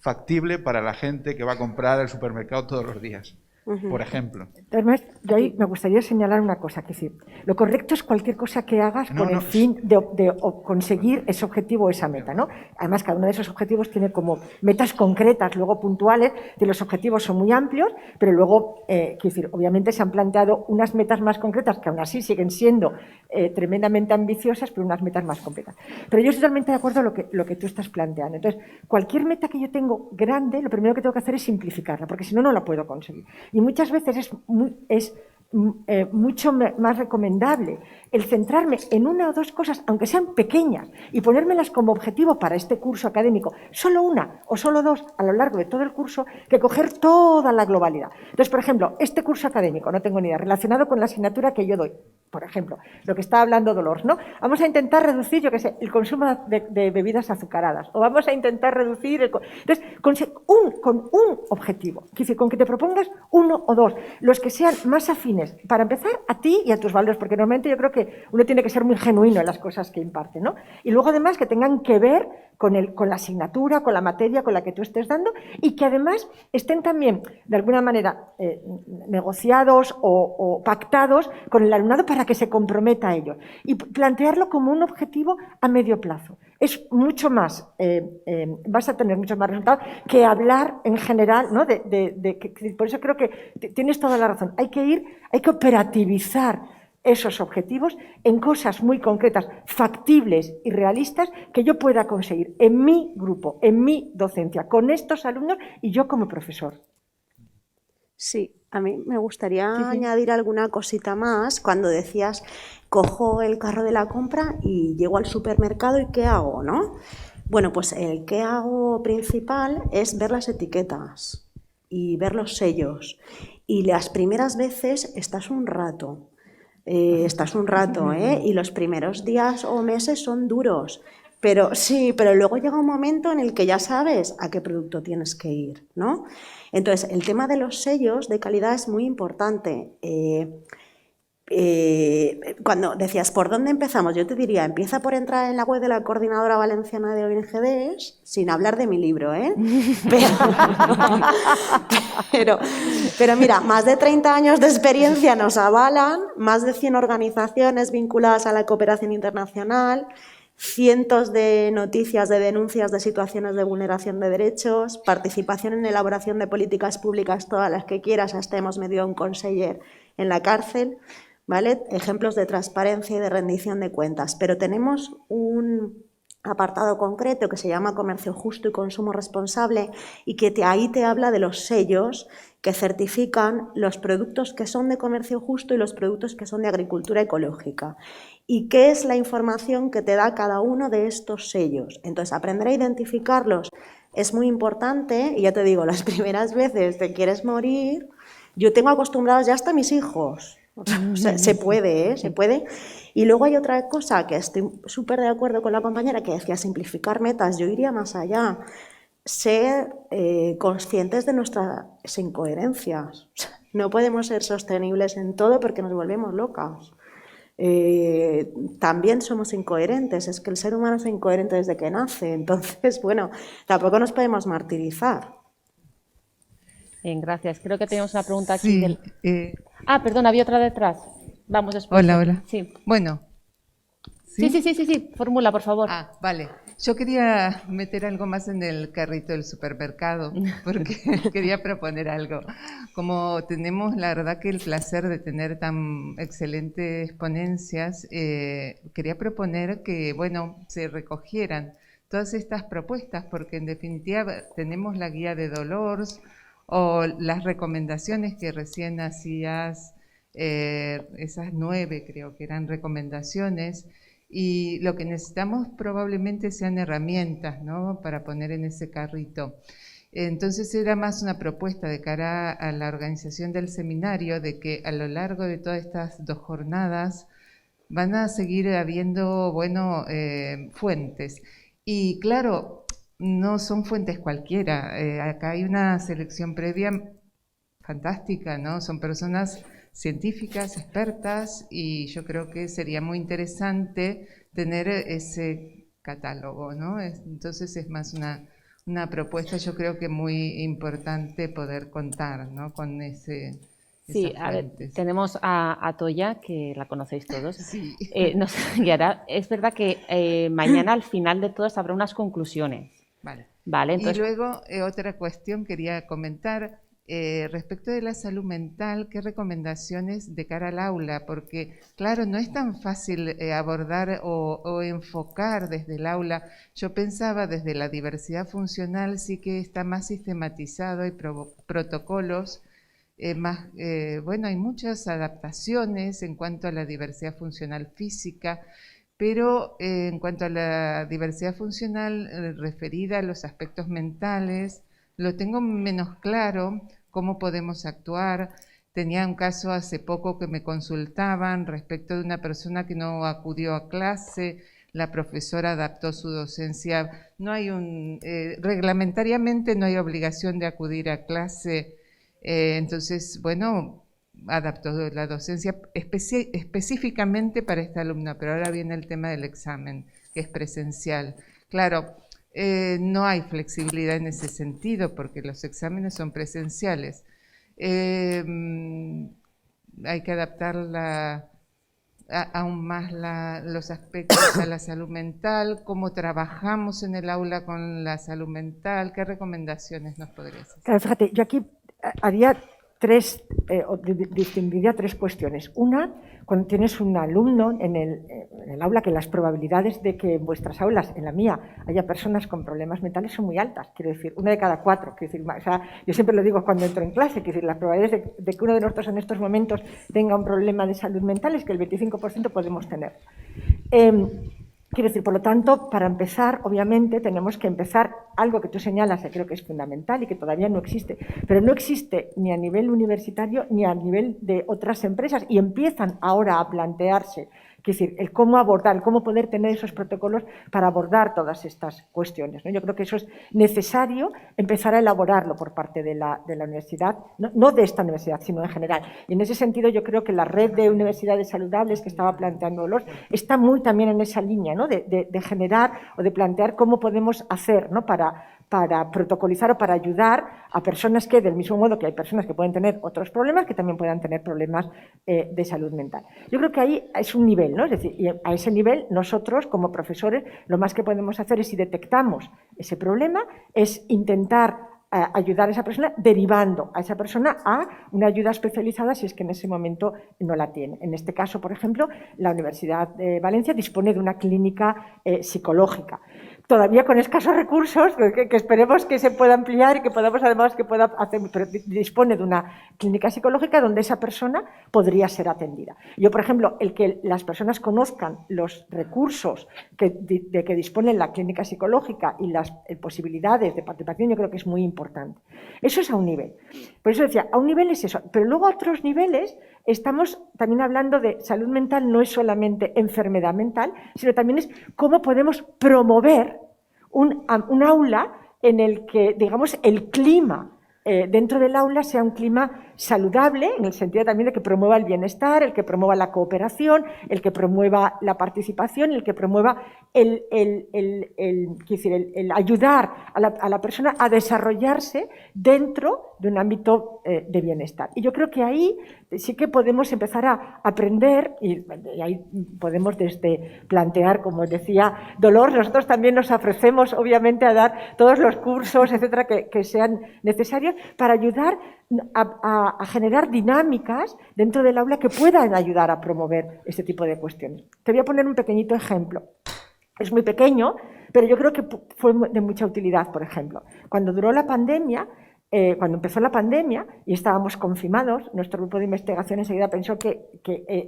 factible para la gente que va a comprar al supermercado todos los días, por ejemplo. Además, yo ahí me gustaría señalar una cosa, que decir, lo correcto es cualquier cosa que hagas con el fin de conseguir ese objetivo o esa meta, ¿no? Además, cada uno de esos objetivos tiene como metas concretas, luego puntuales, que los objetivos son muy amplios, pero luego, quiero decir, obviamente se han planteado unas metas más concretas, que aún así siguen siendo tremendamente ambiciosas, pero unas metas más concretas. Pero yo estoy totalmente de acuerdo en lo que tú estás planteando. Entonces, cualquier meta que yo tengo grande, lo primero que tengo que hacer es simplificarla, porque si no, no la puedo conseguir. Y muchas veces es mucho más recomendable el centrarme en una o dos cosas, aunque sean pequeñas, y ponérmelas como objetivo para este curso académico, solo una o solo dos a lo largo de todo el curso, que coger toda la globalidad. Entonces, por ejemplo, este curso académico, no tengo ni idea, relacionado con la asignatura que yo doy, por ejemplo, lo que está hablando Dolors, ¿no? Vamos a intentar reducir, yo qué sé, el consumo de bebidas azucaradas, o vamos a intentar reducir el... Entonces, con un objetivo, es decir, con que te propongas uno o dos, los que sean más afines, para empezar, a ti y a tus valores, porque normalmente yo creo que uno tiene que ser muy genuino en las cosas que imparte, ¿no? Y luego, además, que tengan que ver con la asignatura, con la materia con la que tú estés dando, y que además estén también, de alguna manera, negociados o pactados con el alumnado para que se comprometa a ello. Y plantearlo como un objetivo a medio plazo. Es mucho más, vas a tener muchos más resultados que hablar en general, ¿no? Por eso creo que tienes toda la razón. Hay que operativizar esos objetivos en cosas muy concretas, factibles y realistas que yo pueda conseguir en mi grupo, en mi docencia, con estos alumnos y yo como profesor. Sí, a mí me gustaría añadir alguna cosita más. Cuando decías, cojo el carro de la compra y llego al supermercado y ¿qué hago, no? Bueno, pues el qué hago principal es ver las etiquetas y ver los sellos. Y las primeras veces estás un rato, y los primeros días o meses son duros. Pero sí, pero luego llega un momento en el que ya sabes a qué producto tienes que ir, ¿no? Entonces, el tema de los sellos de calidad es muy importante. Cuando decías, ¿por dónde empezamos? Yo te diría, empieza por entrar en la web de la Coordinadora Valenciana de ONGDs, sin hablar de mi libro, ¿eh? Pero mira, más de 30 años de experiencia nos avalan, más de 100 organizaciones vinculadas a la cooperación internacional, cientos de noticias de denuncias de situaciones de vulneración de derechos, participación en elaboración de políticas públicas, todas las que quieras, hasta hemos metido a un conseller en la cárcel, ¿vale? Ejemplos de transparencia y de rendición de cuentas. Pero tenemos un apartado concreto que se llama Comercio Justo y Consumo Responsable y que ahí te habla de los sellos que certifican los productos que son de comercio justo y los productos que son de agricultura ecológica. ¿Y qué es la información que te da cada uno de estos sellos? Entonces, aprender a identificarlos es muy importante, y ya te digo, las primeras veces te quieres morir, yo tengo acostumbrados ya hasta mis hijos. O sea, se puede, se puede. Y luego hay otra cosa que estoy súper de acuerdo con la compañera que decía, simplificar metas. Yo iría más allá. Ser conscientes de nuestras incoherencias. No podemos ser sostenibles en todo porque nos volvemos locas. También somos incoherentes, es que el ser humano es incoherente desde que nace, entonces, bueno, tampoco nos podemos martirizar. Bien, gracias. Creo que tenemos una pregunta aquí. Sí, del... perdón, había otra detrás. Vamos después. Hola. Sí. Bueno. Sí. Fórmula, por favor. Vale. Yo quería meter algo más en el carrito del supermercado, porque quería proponer algo. Como tenemos, la verdad, que el placer de tener tan excelentes ponencias, quería proponer que, bueno, se recogieran todas estas propuestas, porque en definitiva tenemos la guía de Dolors o las recomendaciones que recién hacías, esas 9 creo que eran recomendaciones. Y lo que necesitamos probablemente sean herramientas, ¿no?, para poner en ese carrito. Entonces era más una propuesta de cara a la organización del seminario de que a lo largo de todas estas 2 jornadas van a seguir habiendo, bueno, fuentes. Y claro, no son fuentes cualquiera. Acá hay una selección previa fantástica, ¿no? Son personas científicas, expertas, y yo creo que sería muy interesante tener ese catálogo, ¿no? Entonces es más una propuesta, yo creo que muy importante poder contar, ¿no?, con ese... Sí, a ver, tenemos a Toya, que la conocéis todos, sí. Nos guiará. Es verdad que mañana al final de todas habrá unas conclusiones. Vale, entonces... Y luego otra cuestión quería comentar. Respecto de la salud mental, ¿qué recomendaciones de cara al aula? Porque, claro, no es tan fácil abordar o enfocar desde el aula. Yo pensaba desde la diversidad funcional sí que está más sistematizado, hay protocolos Bueno, hay muchas adaptaciones en cuanto a la diversidad funcional física, pero en cuanto a la diversidad funcional referida a los aspectos mentales, lo tengo menos claro cómo podemos actuar. Tenía un caso hace poco que me consultaban respecto de una persona que no acudió a clase, la profesora adaptó su docencia. No hay reglamentariamente no hay obligación de acudir a clase, entonces, bueno, adaptó la docencia específicamente para esta alumna, pero ahora viene el tema del examen, que es presencial. Claro, no hay flexibilidad en ese sentido porque los exámenes son presenciales. Hay que adaptar aún más los aspectos a la salud mental, cómo trabajamos en el aula con la salud mental, qué recomendaciones nos podrías hacer. Claro, fíjate, yo aquí haría distinguiría tres cuestiones. Una, cuando tienes un alumno en el aula, que las probabilidades de que en vuestras aulas, en la mía, haya personas con problemas mentales son muy altas. Quiero decir, 1 de cada 4. Quiero decir, o sea, yo siempre lo digo cuando entro en clase, quiero decir, las probabilidades de que uno de nosotros en estos momentos tenga un problema de salud mental es que el 25% podemos tener. Quiero decir, por lo tanto, para empezar, obviamente, tenemos que empezar algo que tú señalas, que creo que es fundamental y que todavía no existe, pero no existe ni a nivel universitario ni a nivel de otras empresas y empiezan ahora a plantearse, quiero decir, el cómo abordar, el cómo poder tener esos protocolos para abordar todas estas cuestiones, ¿no? Yo creo que eso es necesario empezar a elaborarlo por parte de la universidad, no de esta universidad, sino en general. Y en ese sentido yo creo que la red de universidades saludables que estaba planteando Dolors está muy también en esa línea, ¿no? de generar o de plantear cómo podemos hacer, ¿no? para protocolizar o para ayudar a personas que, del mismo modo que hay personas que pueden tener otros problemas, que también puedan tener problemas de salud mental. Yo creo que ahí es un nivel, ¿no? Es decir, y a ese nivel nosotros como profesores lo más que podemos hacer es, si detectamos ese problema, es intentar ayudar a esa persona derivando a esa persona a una ayuda especializada si es que en ese momento no la tiene. En este caso, por ejemplo, la Universidad de Valencia dispone de una clínica psicológica. Todavía con escasos recursos, que esperemos que se pueda ampliar y que podamos además que pueda hacer, pero dispone de una clínica psicológica donde esa persona podría ser atendida. Yo, por ejemplo, el que las personas conozcan los recursos de que dispone la clínica psicológica y las posibilidades de participación, yo creo que es muy importante. Eso es a un nivel. Por eso decía, a un nivel es eso, pero luego a otros niveles estamos también hablando de salud mental, no es solamente enfermedad mental, sino también es cómo podemos promover un aula en el que, digamos, el clima dentro del aula sea un clima saludable, en el sentido también de que promueva el bienestar, el que promueva la cooperación, el que promueva la participación, el que promueva el ayudar a la persona a desarrollarse dentro de un ámbito de bienestar. Y yo creo que ahí sí que podemos empezar a aprender, y ahí podemos desde plantear, como decía Dolors, nosotros también nos ofrecemos obviamente a dar todos los cursos, etcétera, que sean necesarios para ayudar a generar dinámicas dentro del aula que puedan ayudar a promover este tipo de cuestiones. Te voy a poner un pequeñito ejemplo. Es muy pequeño, pero yo creo que fue de mucha utilidad, por ejemplo. Cuando duró la pandemia, cuando empezó la pandemia y estábamos confinados, nuestro grupo de investigación enseguida pensó que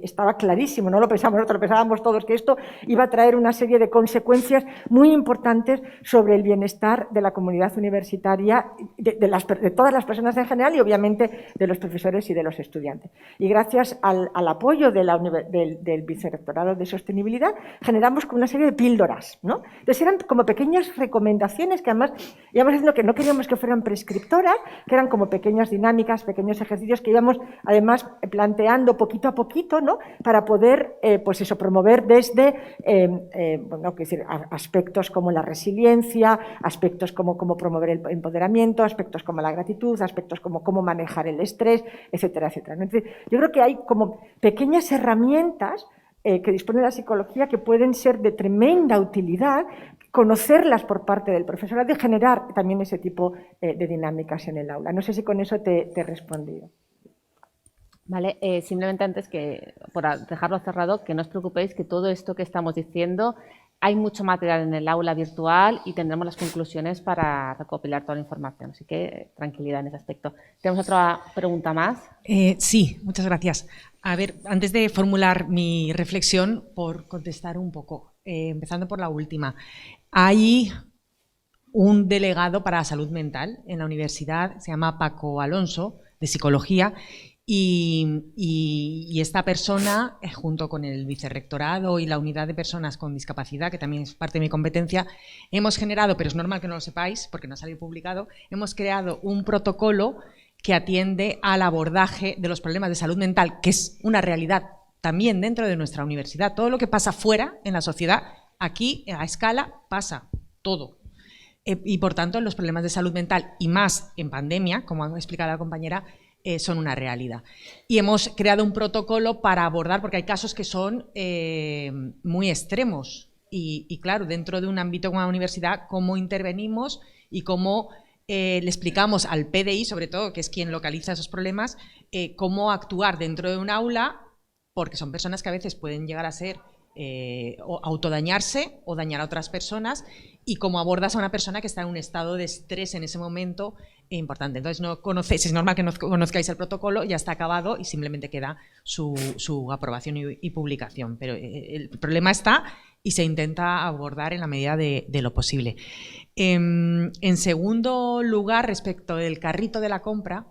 estaba clarísimo, no lo pensamos nosotros, lo pensábamos todos, que esto iba a traer una serie de consecuencias muy importantes sobre el bienestar de la comunidad universitaria, de todas las personas en general y obviamente de los profesores y de los estudiantes. Y gracias al apoyo del Vicerrectorado de Sostenibilidad generamos una serie de píldoras, ¿no? Entonces eran como pequeñas recomendaciones que además íbamos diciendo que no queríamos que fueran prescriptoras, que eran como pequeñas dinámicas, pequeños ejercicios que íbamos además planteando poquito a poquito, ¿no? Para poder, pues eso, promover desde bueno, decir, aspectos como la resiliencia, aspectos como cómo promover el empoderamiento, aspectos como la gratitud, aspectos como cómo manejar el estrés, etcétera, etcétera. Entonces, yo creo que hay como pequeñas herramientas que dispone la psicología que pueden ser de tremenda utilidad, conocerlas por parte del profesorado y generar también ese tipo de dinámicas en el aula. No sé si con eso te he respondido. Vale, simplemente antes que, por dejarlo cerrado, que no os preocupéis que todo esto que estamos diciendo hay mucho material en el aula virtual y tendremos las conclusiones para recopilar toda la información. Así que tranquilidad en ese aspecto. ¿Tenemos otra pregunta más? Sí, muchas gracias. A ver, antes de formular mi reflexión, por contestar un poco, empezando por la última. Hay un delegado para salud mental en la universidad, se llama Paco Alonso, de Psicología, y esta persona, junto con el vicerrectorado y la unidad de personas con discapacidad, que también es parte de mi competencia, hemos generado, pero es normal que no lo sepáis porque no ha salido publicado, hemos creado un protocolo que atiende al abordaje de los problemas de salud mental, que es una realidad también dentro de nuestra universidad. Todo lo que pasa fuera en la sociedad, aquí a escala pasa todo. Y por tanto los problemas de salud mental y más en pandemia, como ha explicado la compañera, son una realidad. Y hemos creado un protocolo para abordar, porque hay casos que son muy extremos y claro, dentro de un ámbito como la universidad, cómo intervenimos y cómo le explicamos al PDI, sobre todo, que es quien localiza esos problemas, cómo actuar dentro de un aula, porque son personas que a veces pueden llegar a ser o autodañarse o dañar a otras personas, y cómo abordas a una persona que está en un estado de estrés en ese momento importante. Entonces, no conocéis, es normal que no conozcáis el protocolo, ya está acabado y simplemente queda su aprobación y publicación. Pero el problema está y se intenta abordar en la medida de lo posible. En segundo lugar, respecto del carrito de la compra,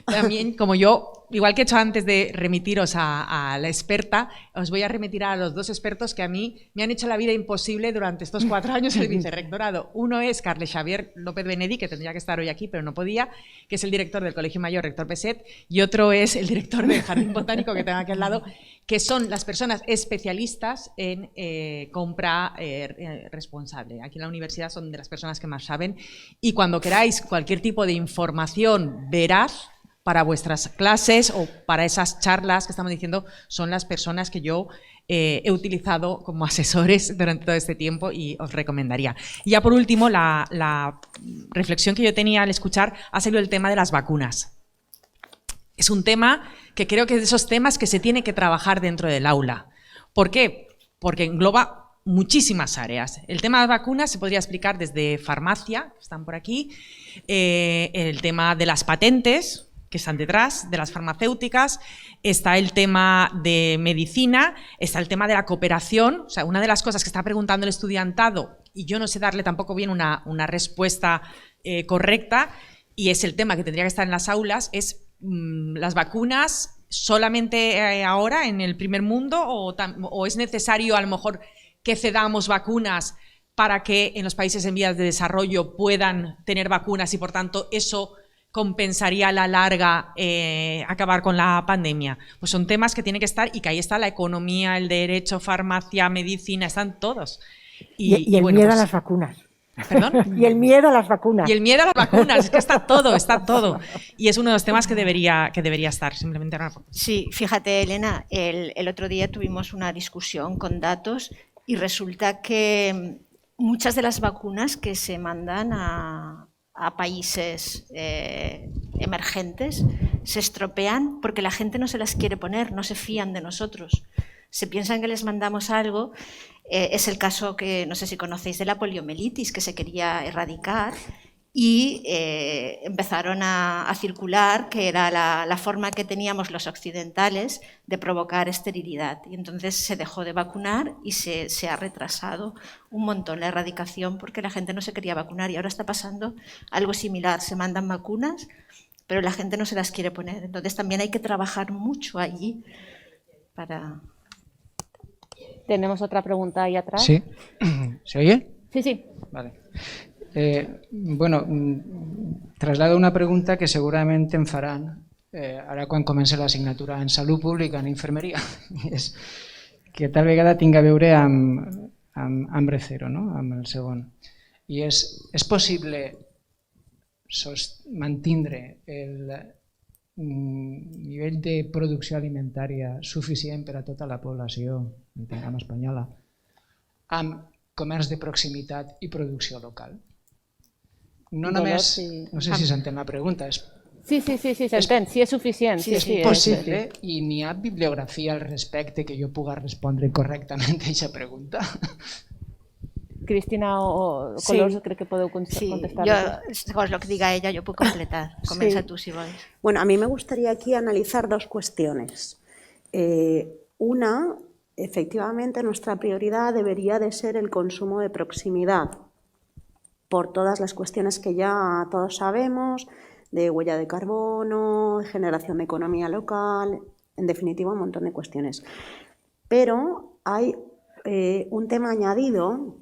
también, como yo, igual que he hecho antes de remitiros a la experta, os voy a remitir a los dos expertos que a mí me han hecho la vida imposible durante estos 4 años el vicerrectorado. Uno es Carles Xavier López Benedí, que tendría que estar hoy aquí, pero no podía, que es el director del Colegio Mayor, rector Peset, y otro es el director del Jardín Botánico, que tengo aquí al lado, que son las personas especialistas en compra responsable. Aquí en la universidad son de las personas que más saben, y cuando queráis cualquier tipo de información veraz para vuestras clases o para esas charlas que estamos diciendo, son las personas que yo he utilizado como asesores durante todo este tiempo y os recomendaría. Y ya por último, la reflexión que yo tenía al escuchar ha sido el tema de las vacunas. Es un tema que creo que es de esos temas que se tiene que trabajar dentro del aula. ¿Por qué? Porque engloba muchísimas áreas. El tema de las vacunas se podría explicar desde farmacia, que están por aquí, el tema de las patentes, que están detrás, de las farmacéuticas, está el tema de medicina, está el tema de la cooperación. O sea, una de las cosas que está preguntando el estudiantado, y yo no sé darle tampoco bien una respuesta correcta, y es el tema que tendría que estar en las aulas, es las vacunas solamente ahora en el primer mundo o es necesario a lo mejor que cedamos vacunas para que en los países en vías de desarrollo puedan tener vacunas y por tanto eso compensaría a la larga acabar con la pandemia. Pues son temas que tienen que estar y que ahí está la economía, el derecho, farmacia, medicina, están todos. Y el bueno, miedo pues, a las vacunas. ¿Perdón? Y el miedo a las vacunas. Y el miedo a las vacunas, es que está todo. Y es uno de los temas que debería estar, simplemente no. Sí, fíjate, Elena, el otro día tuvimos una discusión con datos y resulta que muchas de las vacunas que se mandan a países emergentes se estropean porque la gente no se las quiere poner, no se fían de nosotros. Se piensan que les mandamos algo. Es el caso que, no sé si conocéis, de la poliomielitis, que se quería erradicar y empezaron a circular que era la forma que teníamos los occidentales de provocar esterilidad. Y entonces se dejó de vacunar y se ha retrasado un montón la erradicación porque la gente no se quería vacunar. Y ahora está pasando algo similar. Se mandan vacunas, pero la gente no se las quiere poner. Entonces también hay que trabajar mucho allí para... ¿Tenemos otra pregunta ahí atrás? Sí. ¿Se oye? Sí. Vale. Bueno, traslado una pregunta que seguramente em faran ara quan comença l'assignatura en Salut Pública, en Infermeria, és que tal vegada tinga a veure amb Recero, no? Amb el segon. I és possible mantindre el nivell de producció alimentària suficient per a tota la població, entenguem espanyola, amb comerç de proximitat i producció local? No només, no sé si s'entén la pregunta, és Sí, s'entén, sí és suficient. Sí, és possible i n'hi ha bibliografia al respecte que jo puga respondre correctament a aquesta pregunta. Cristina o Colors, crec que podeu contestar. Segons lo que diga ella, yo puedo completar. Comienza tú, si vols. Bueno, a mí me gustaría aquí analizar dos cuestiones. Una, efectivamente, nuestra prioridad debería de ser el consumo de proximidad, por todas las cuestiones que ya todos sabemos, de huella de carbono, generación de economía local, en definitiva un montón de cuestiones. Pero hay un tema añadido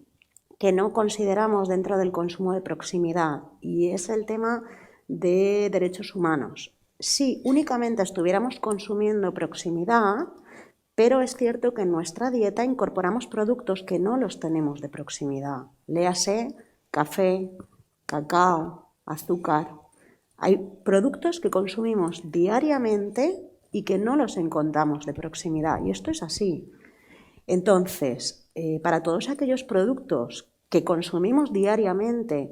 que no consideramos dentro del consumo de proximidad y es el tema de derechos humanos. Si únicamente estuviéramos consumiendo proximidad, pero es cierto que en nuestra dieta incorporamos productos que no los tenemos de proximidad. Léase café, cacao, azúcar. Hay productos que consumimos diariamente y que no los encontramos de proximidad, y esto es así. Entonces, para todos aquellos productos que consumimos diariamente,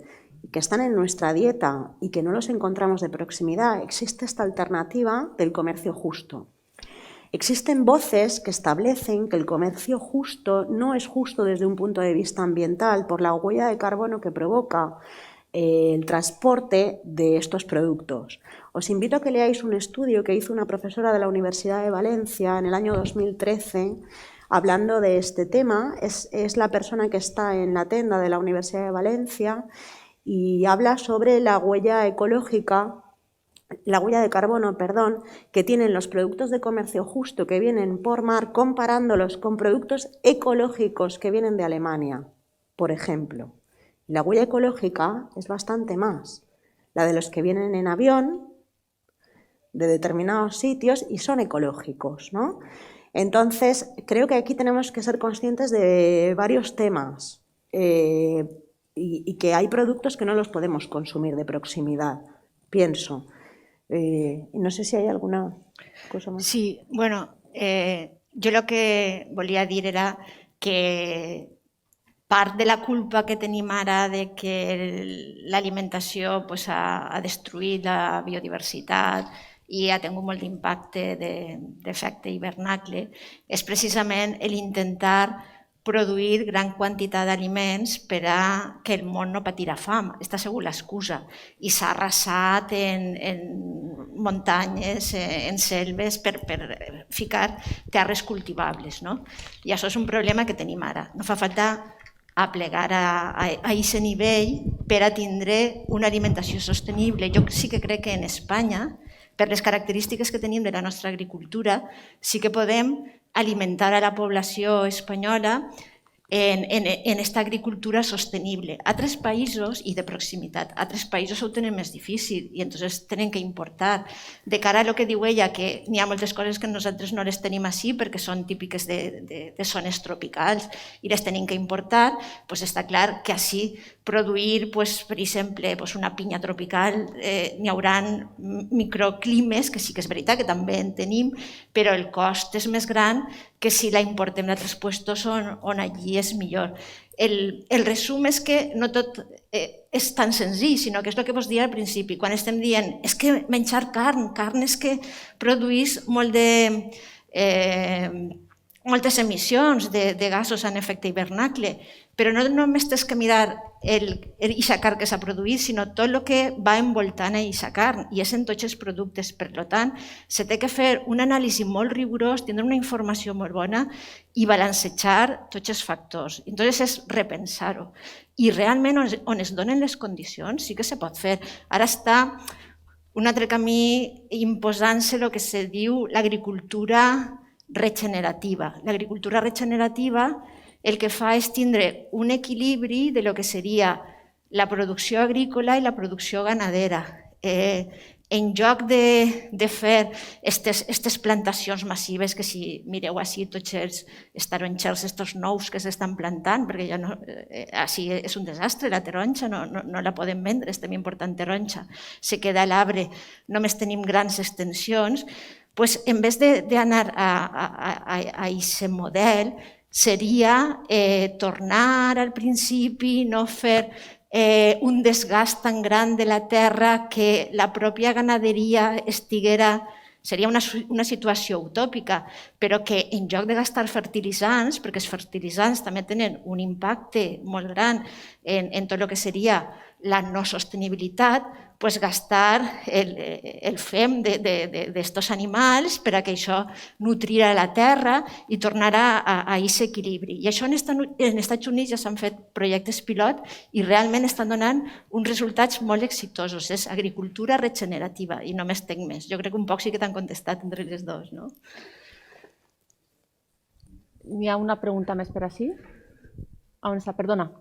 que están en nuestra dieta y que no los encontramos de proximidad, existe esta alternativa del comercio justo. Existen voces que establecen que el comercio justo no es justo desde un punto de vista ambiental por la huella de carbono que provoca el transporte de estos productos. Os invito a que leáis un estudio que hizo una profesora de la Universidad de Valencia en el año 2013 hablando de este tema. Es la persona que está en la tenda de la Universidad de Valencia y habla sobre la huella ecológica, la huella de carbono, que tienen los productos de comercio justo que vienen por mar, comparándolos con productos ecológicos que vienen de Alemania, por ejemplo. La huella ecológica es bastante más, la de los que vienen en avión de determinados sitios y son ecológicos, ¿no? Entonces, creo que aquí tenemos que ser conscientes de varios temas y que hay productos que no los podemos consumir de proximidad, pienso. No sé si hay alguna cosa más. Sí, bueno, jo el que volia dir era que part de la culpa que tenim ara de que l'alimentació ha destruït la biodiversitat i ha tingut molt d'impacte d'efecte hivernacle és precisament l'intentar produir gran quantitat d'aliments per a que el món no patirà fam. Aquesta ha sigut l'excusa i s'ha arrasat en muntanyes, en selves per ficar terres cultivables. I això és un problema que tenim ara. No fa falta aplegar a aquest nivell per a tindre una alimentació sostenible. Jo sí que crec que en Espanya, per les característiques que tenim de la nostra agricultura, sí que podem alimentar a la població espanyola en esta agricultura sostenible. Altres països, i de proximitat, altres països ho tenen més difícil i entonces tenen que importar. De cara a lo que diu ella, que n'hi ha moltes coses que nosaltres no les tenim així perquè són típiques de zones tropicals i les tenim que importar, doncs està clar que així produir, per exemple, una pinya tropical, n'hi haurà microclimes, que sí que és veritat que també en tenim, però el cost és més gran que si la importem d'altres puestos on allí és millor. El resum és que no tot és tan senzill, sinó que és el que vos deia al principi, quan estem dient és que menjar carn és que produís moltes emissions de gasos en efecte hivernacle, però no només tens que mirar aquesta carn que s'ha produït, sinó tot el que va envoltant aquesta carn, i és en tots els productes. Per tant, se té que fer un anàlisi molt rigorós, tindre una informació molt bona i balancejar tots els factors. Llavors és repensar-ho. I realment on es donen les condicions sí que se pot fer. Ara està un altre camí imposant-se el que se diu l'agricultura regenerativa. L'agricultura regenerativa el que fa és tindre un equilibri de lo que seria la producció agrícola i la producció ganadera. En lloc de fer aquestes plantacions massives, que si mireu així tots els taronxers, aquests nous que s'estan plantant, perquè ja no, així és un desastre, la taronxa no la podem vendre, estem important taronxa, se queda a l'arbre, només tenim grans extensions, doncs en vez d'anar a aquest model, seria tornar al principi, no fer un desgast tan gran de la terra que la pròpia ganaderia estiguera... Seria una situació utòpica, però que en lloc de gastar fertilitzants, perquè els fertilitzants també tenen un impacte molt gran en tot el que seria la no sostenibilitat, pues gastar el fem d'estos animals per a que això nutrira la terra i tornarà a aquest equilibri. I això en Estats Units ja s'han fet projectes pilot i realment estan donant uns resultats molt exitosos. És agricultura regenerativa i no m'estenc més. Jo crec que un poc sí que t'han contestat entre les dues, no? Hi ha una pregunta més per així? On està? Perdona.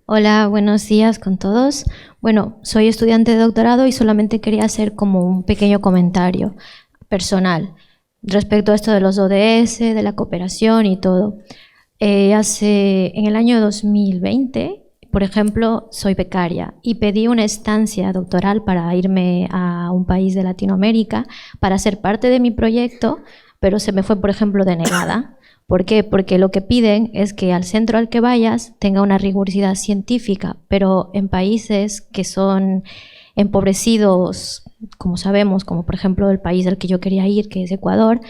Hola, buenos días con todos. Bueno, soy estudiante de doctorado y solamente quería hacer como un pequeño comentario personal respecto a esto de los ODS, de la cooperación y todo. En el año 2020, por ejemplo, soy becaria y pedí una estancia doctoral para irme a un país de Latinoamérica para ser parte de mi proyecto, pero se me fue, por ejemplo, denegada. ¿Por qué? Porque lo que piden es que al centro al que vayas tenga una rigurosidad científica, pero en países que son empobrecidos, como sabemos, como por ejemplo el país al que yo quería ir, que es Ecuador,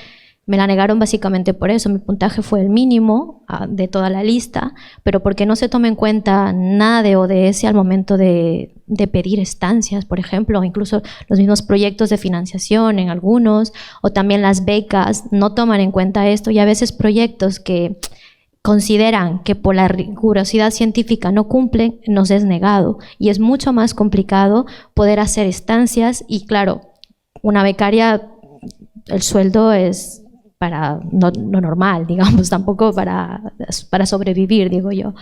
me la negaron básicamente por eso. Mi puntaje fue el mínimo de toda la lista, pero porque no se toma en cuenta nada de ODS al momento de pedir estancias, por ejemplo, o incluso los mismos proyectos de financiación en algunos, o también las becas, no toman en cuenta esto, y a veces proyectos que consideran que por la rigurosidad científica no cumplen, nos es negado, y es mucho más complicado poder hacer estancias. Y claro, una becaria, el sueldo es para no normal, digamos, tampoco para sobrevivir, digo yo.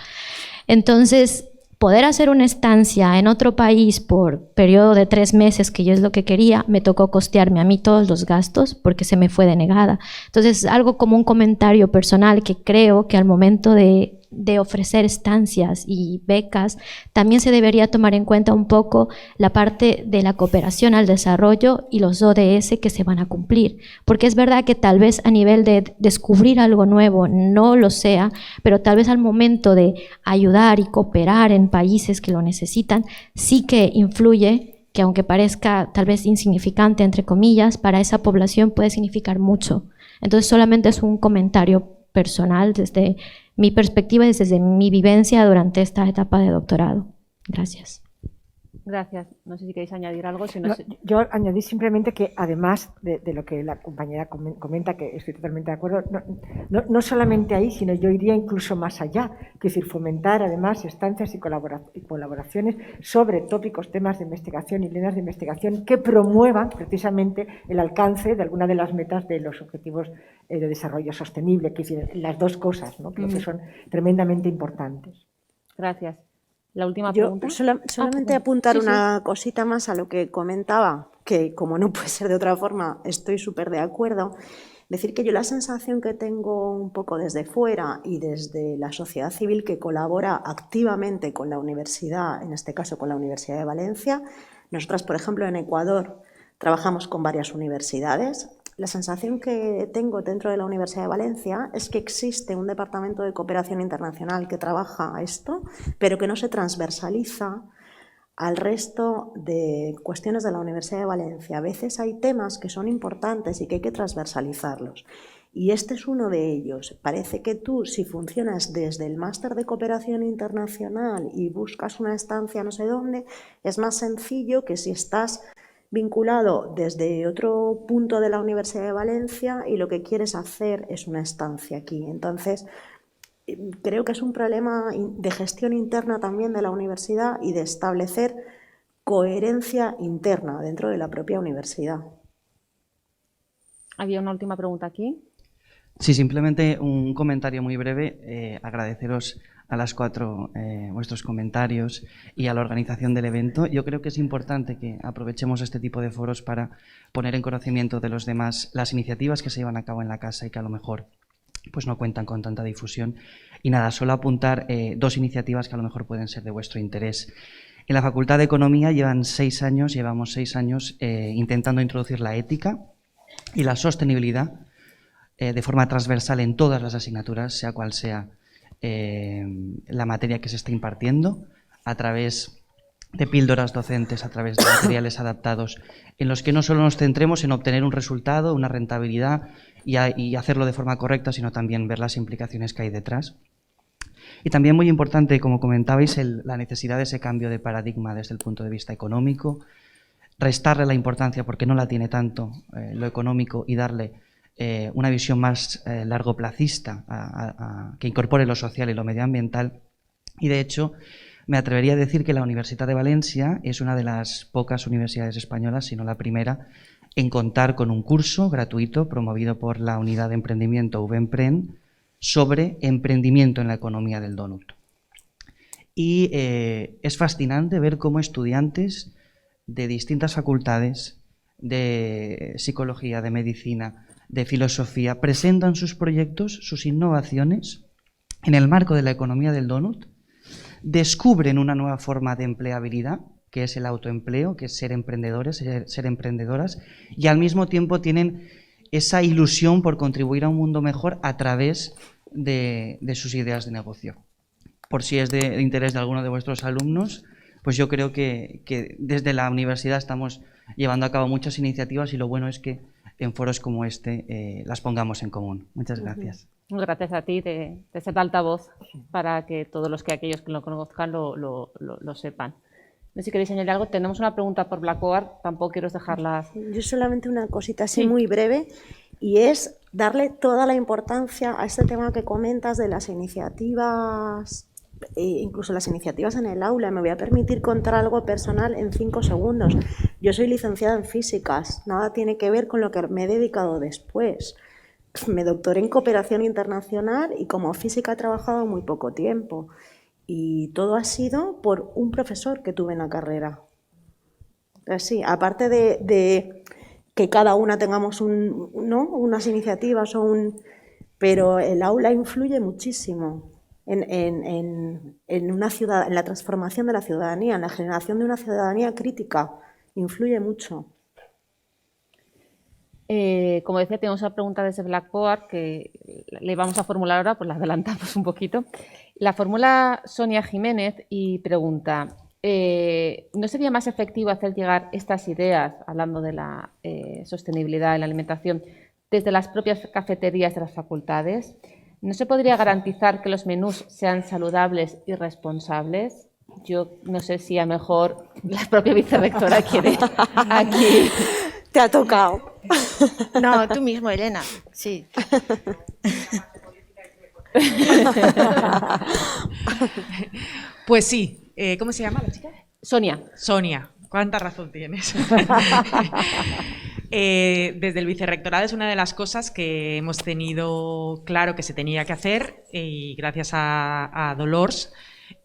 Entonces, poder hacer una estancia en otro país por periodo de 3 meses, que yo es lo que quería, me tocó costearme a mí todos los gastos porque se me fue denegada. Entonces, algo como un comentario personal, que creo que al momento de ofrecer estancias y becas, también se debería tomar en cuenta un poco la parte de la cooperación al desarrollo y los ODS que se van a cumplir. Porque es verdad que tal vez a nivel de descubrir algo nuevo no lo sea, pero tal vez al momento de ayudar y cooperar en países que lo necesitan, sí que influye, que aunque parezca tal vez insignificante, entre comillas, para esa población puede significar mucho. Entonces solamente es un comentario personal desde mi perspectiva y desde mi vivencia durante esta etapa de doctorado. Gracias. Gracias. No sé si queréis añadir algo. Si no, No, yo añadí simplemente que, además de lo que la compañera comenta, que estoy totalmente de acuerdo, no solamente ahí, sino yo iría incluso más allá. Es decir, fomentar además estancias y colaboraciones sobre tópicos, temas de investigación y líneas de investigación que promuevan precisamente el alcance de alguna de las metas de los objetivos de desarrollo sostenible, que es decir, las dos cosas, ¿no? Creo que son tremendamente importantes. Gracias. La última Yo pregunta. solamente apuntar una cosita más a lo que comentaba, que como no puede ser de otra forma, estoy súper de acuerdo. Decir que yo la sensación que tengo un poco desde fuera y desde la sociedad civil que colabora activamente con la universidad, en este caso con la Universidad de Valencia, nosotras, por ejemplo, en Ecuador trabajamos con varias universidades. La sensación que tengo dentro de la Universidad de Valencia es que existe un departamento de cooperación internacional que trabaja a esto, pero que no se transversaliza al resto de cuestiones de la Universidad de Valencia. A veces hay temas que son importantes y que hay que transversalizarlos. Y este es uno de ellos. Parece que tú, si funcionas desde el máster de cooperación internacional y buscas una estancia no sé dónde, es más sencillo que si estás vinculado desde otro punto de la Universidad de Valencia y lo que quieres hacer es una estancia aquí. Entonces, creo que es un problema de gestión interna también de la universidad y de establecer coherencia interna dentro de la propia universidad. Había una última pregunta aquí. Sí, simplemente un comentario muy breve. Agradeceros a las 4 vuestros comentarios y a la organización del evento. Yo creo que es importante que aprovechemos este tipo de foros para poner en conocimiento de los demás las iniciativas que se llevan a cabo en la casa y que a lo mejor pues no cuentan con tanta difusión. Y nada, solo apuntar 2 iniciativas que a lo mejor pueden ser de vuestro interés. En la Facultad de Economía llevamos 6 años intentando introducir la ética y la sostenibilidad de forma transversal en todas las asignaturas, sea cual sea la materia que se está impartiendo. a través de píldoras docentes, a través de materiales adaptados, en los que no solo nos centremos en obtener un resultado, una rentabilidad y hacerlo de forma correcta, sino también ver las implicaciones que hay detrás. Y también muy importante, como comentabais, la necesidad de ese cambio de paradigma desde el punto de vista económico, restarle la importancia, porque no la tiene tanto, lo económico, y darle una visión más largoplacista que incorpore lo social y lo medioambiental. Y de hecho, me atrevería a decir que la Universidad de Valencia es una de las pocas universidades españolas, si no la primera, en contar con un curso gratuito promovido por la Unidad de Emprendimiento VEMPREN sobre emprendimiento en la economía del donut. Y es fascinante ver cómo estudiantes de distintas facultades, de psicología, de medicina, de filosofía, presentan sus proyectos, sus innovaciones en el marco de la economía del donut, descubren una nueva forma de empleabilidad, que es el autoempleo, que es ser emprendedores, ser emprendedoras, y al mismo tiempo tienen esa ilusión por contribuir a un mundo mejor a través de sus ideas de negocio. Por si es de interés de alguno de vuestros alumnos, pues yo creo que desde la universidad estamos llevando a cabo muchas iniciativas y lo bueno es que en foros como este las pongamos en común. Muchas gracias. Gracias a ti de ser altavoz para que todos aquellos que lo conozcan lo sepan. No sé si queréis añadir algo. Tenemos una pregunta por Blackboard, tampoco quiero dejarlas. Yo solamente una cosita así muy breve, y es darle toda la importancia a este tema que comentas de las iniciativas, incluso las iniciativas en el aula. Me voy a permitir contar algo personal en 5 segundos. Yo soy licenciada en físicas, nada tiene que ver con lo que me he dedicado después. Me doctoré en cooperación internacional y como física he trabajado muy poco tiempo. Y todo ha sido por un profesor que tuve en la carrera. Así, aparte de que cada una tengamos unas iniciativas pero el aula influye muchísimo en una ciudad, en la transformación de la ciudadanía, en la generación de una ciudadanía crítica. Influye mucho. Como decía, tenemos una pregunta desde Blackboard que le vamos a formular ahora, pues la adelantamos un poquito. La formula Sonia Jiménez y pregunta: ¿no sería más efectivo hacer llegar estas ideas, hablando de la sostenibilidad en la alimentación, desde las propias cafeterías de las facultades? ¿No se podría garantizar que los menús sean saludables y responsables? Yo no sé si a lo mejor la propia vicerrectora quiere aquí. Te ha tocado. No, tú mismo, Elena. Sí. Pues sí. ¿Cómo se llama la chica? Sonia. Sonia. ¿Cuánta razón tienes? Desde el vicerrectorado es una de las cosas que hemos tenido claro que se tenía que hacer, y gracias a Dolors,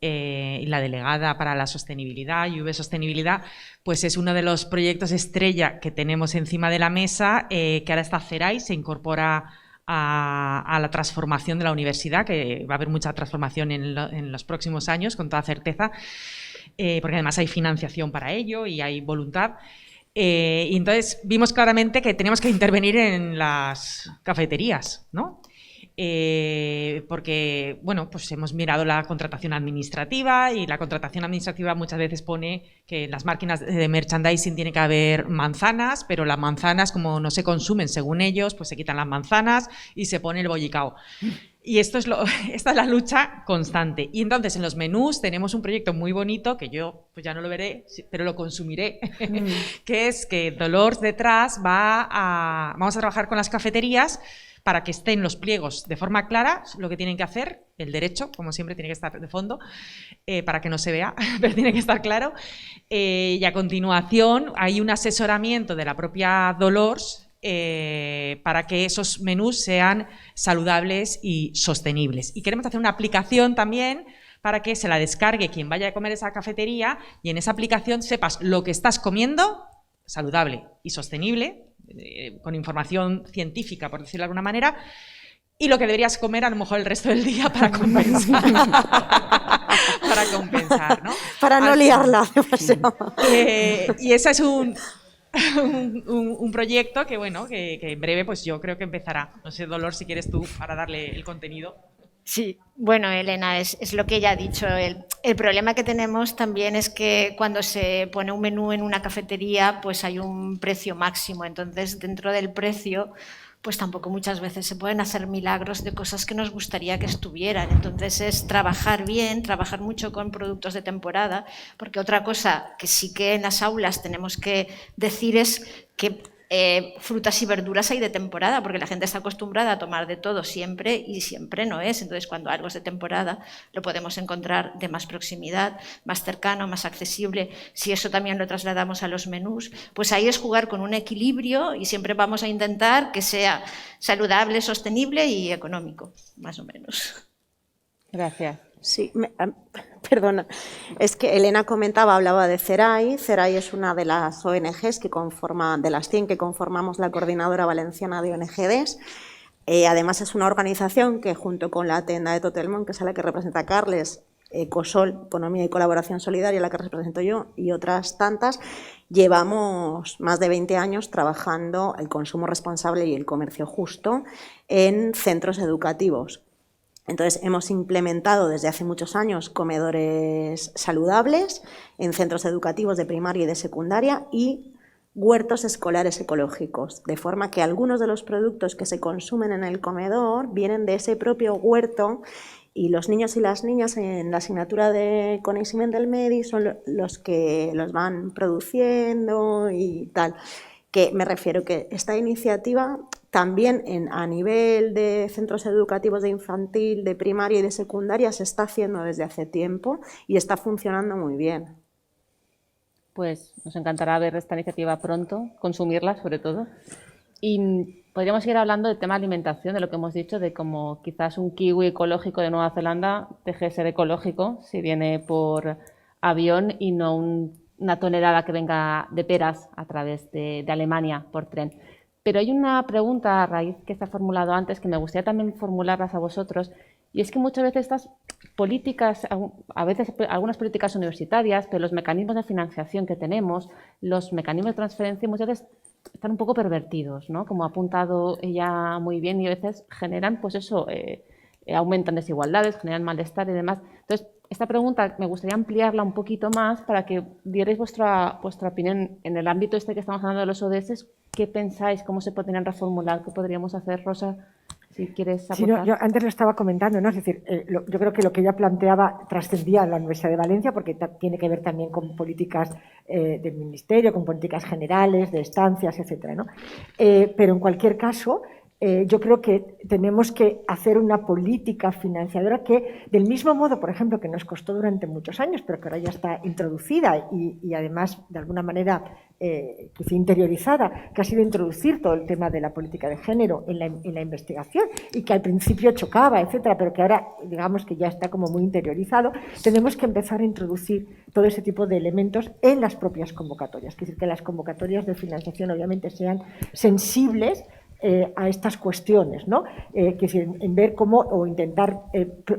y la delegada para la sostenibilidad, UV Sostenibilidad, pues es uno de los proyectos estrella que tenemos encima de la mesa, que ahora está CERAI, se incorpora a la transformación de la universidad, que va a haber mucha transformación en los próximos años, con toda certeza, porque además hay financiación para ello y hay voluntad. Y entonces vimos claramente que teníamos que intervenir en las cafeterías, ¿no? Porque, bueno, pues hemos mirado la contratación administrativa, y la contratación administrativa muchas veces pone que en las máquinas de merchandising tiene que haber manzanas, pero las manzanas, como no se consumen según ellos, pues se quitan las manzanas y se pone el bollicao. Y esta es la lucha constante. Y entonces en los menús tenemos un proyecto muy bonito, que yo pues ya no lo veré, pero lo consumiré, que es que Dolors detrás vamos a trabajar con las cafeterías para que estén los pliegos de forma clara, lo que tienen que hacer, el derecho, como siempre, tiene que estar de fondo, para que no se vea, pero tiene que estar claro. Y a continuación hay un asesoramiento de la propia Dolors para que esos menús sean saludables y sostenibles. Y queremos hacer una aplicación también para que se la descargue quien vaya a comer esa cafetería, y en esa aplicación sepas lo que estás comiendo, saludable y sostenible, con información científica, por decirlo de alguna manera, y lo que deberías comer a lo mejor el resto del día para compensar. Para compensar, ¿no? Para no liarla demasiado. Y ese es un proyecto que, bueno, que en breve pues yo creo que empezará. No sé, Dolor, si quieres tú para darle el contenido. Sí, bueno, Elena, es lo que ella ha dicho. El problema que tenemos también es que cuando se pone un menú en una cafetería, pues hay un precio máximo. Entonces, dentro del precio, pues tampoco muchas veces se pueden hacer milagros de cosas que nos gustaría que estuvieran. Entonces, es trabajar bien, trabajar mucho con productos de temporada, porque otra cosa que sí que en las aulas tenemos que decir es que frutas y verduras hay de temporada, porque la gente está acostumbrada a tomar de todo siempre y siempre no es. Entonces, cuando algo es de temporada, lo podemos encontrar de más proximidad, más cercano, más accesible. Si eso también lo trasladamos a los menús, pues ahí es jugar con un equilibrio y siempre vamos a intentar que sea saludable, sostenible y económico, más o menos. Gracias. Sí, perdona, es que Elena hablaba de CERAI. CERAI es una de las ONGs que conforman, de las 100 que conformamos la Coordinadora Valenciana de ONGs. Además es una organización que junto con la Tenda de Totelmont, que es a la que representa Carles, Ecosol, Economía y Colaboración Solidaria, la que represento yo, y otras tantas, llevamos más de 20 años trabajando el consumo responsable y el comercio justo en centros educativos. Entonces, hemos implementado desde hace muchos años comedores saludables en centros educativos de primaria y de secundaria y huertos escolares ecológicos, de forma que algunos de los productos que se consumen en el comedor vienen de ese propio huerto y los niños y las niñas en la asignatura de coneixement del medi son los que los van produciendo y tal. Que me refiero que esta iniciativa también a nivel de centros educativos de infantil, de primaria y de secundaria se está haciendo desde hace tiempo y está funcionando muy bien. Pues nos encantará ver esta iniciativa pronto, consumirla sobre todo. Y podríamos seguir hablando del tema de alimentación, de lo que hemos dicho, de cómo quizás un kiwi ecológico de Nueva Zelanda deje de ser ecológico si viene por avión y no una tonelada que venga de peras a través de Alemania por tren. Pero hay una pregunta a raíz que se ha formulado antes que me gustaría también formularlas a vosotros, y es que muchas veces estas políticas, a veces algunas políticas universitarias, pero los mecanismos de financiación que tenemos, los mecanismos de transferencia muchas veces están un poco pervertidos, ¿no? Como ha apuntado ella muy bien, y a veces generan, pues eso, aumentan desigualdades, generan malestar y demás. Entonces, esta pregunta me gustaría ampliarla un poquito más para que dierais vuestra opinión en el ámbito este que estamos hablando de los ODS. ¿Qué pensáis? ¿Cómo se podrían reformular? ¿Qué podríamos hacer, Rosa? Si quieres aportar. Sí, no, yo antes lo estaba comentando, ¿no? Es decir, yo creo que lo que ella planteaba trascendía a la Universidad de Valencia porque tiene que ver también con políticas del Ministerio, con políticas generales, de estancias, etcétera, ¿no? Pero en cualquier caso, yo creo que tenemos que hacer una política financiadora que, del mismo modo, por ejemplo, que nos costó durante muchos años, pero que ahora ya está introducida y además, de alguna manera, quizá interiorizada, que ha sido introducir todo el tema de la política de género en la investigación y que al principio chocaba, etcétera, pero que ahora, digamos que ya está como muy interiorizado. Tenemos que empezar a introducir todo ese tipo de elementos en las propias convocatorias, es decir, que las convocatorias de financiación obviamente sean sensibles a estas cuestiones, ¿no? En ver cómo o intentar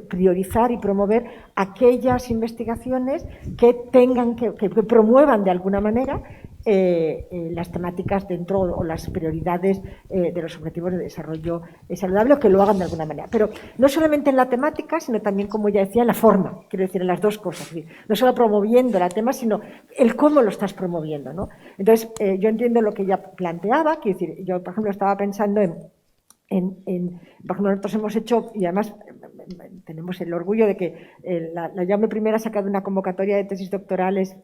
priorizar y promover aquellas investigaciones que tengan que promuevan de alguna manera las temáticas dentro o las prioridades de los objetivos de desarrollo saludable, o que lo hagan de alguna manera. Pero no solamente en la temática, sino también, como ya decía, en la forma, quiero decir, en las dos cosas. Es decir, no solo promoviendo el tema, sino el cómo lo estás promoviendo, ¿no? Entonces, yo entiendo lo que ella planteaba, quiero decir, yo, por ejemplo, estaba pensando por ejemplo, nosotros hemos hecho, y además tenemos el orgullo de que la Jaume I ha sacado una convocatoria de tesis doctorales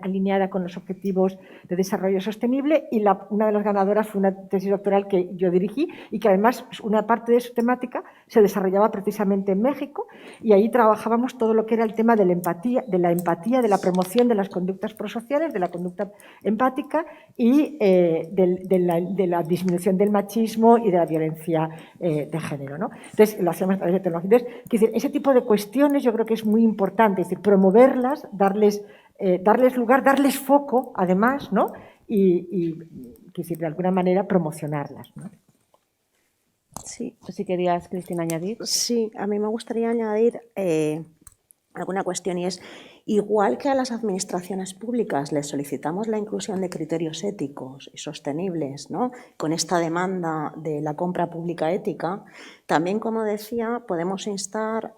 alineada con los objetivos de desarrollo sostenible, y una de las ganadoras fue una tesis doctoral que yo dirigí y que además una parte de su temática se desarrollaba precisamente en México, y ahí trabajábamos todo lo que era el tema de la empatía, de la promoción de las conductas prosociales, de la conducta empática y de la disminución del machismo y de la violencia de género, ¿no? Entonces, lo hacemos a través de tecnología. Entonces, ese tipo de cuestiones yo creo que es muy importante, es decir, promoverlas, darles lugar, darles foco, además, ¿no? Y de alguna manera promocionarlas, ¿no? Sí. Si querías, Cristina, añadir. Sí, a mí me gustaría añadir alguna cuestión, y es, igual que a las administraciones públicas les solicitamos la inclusión de criterios éticos y sostenibles, ¿no?, con esta demanda de la compra pública ética, también, como decía, podemos instar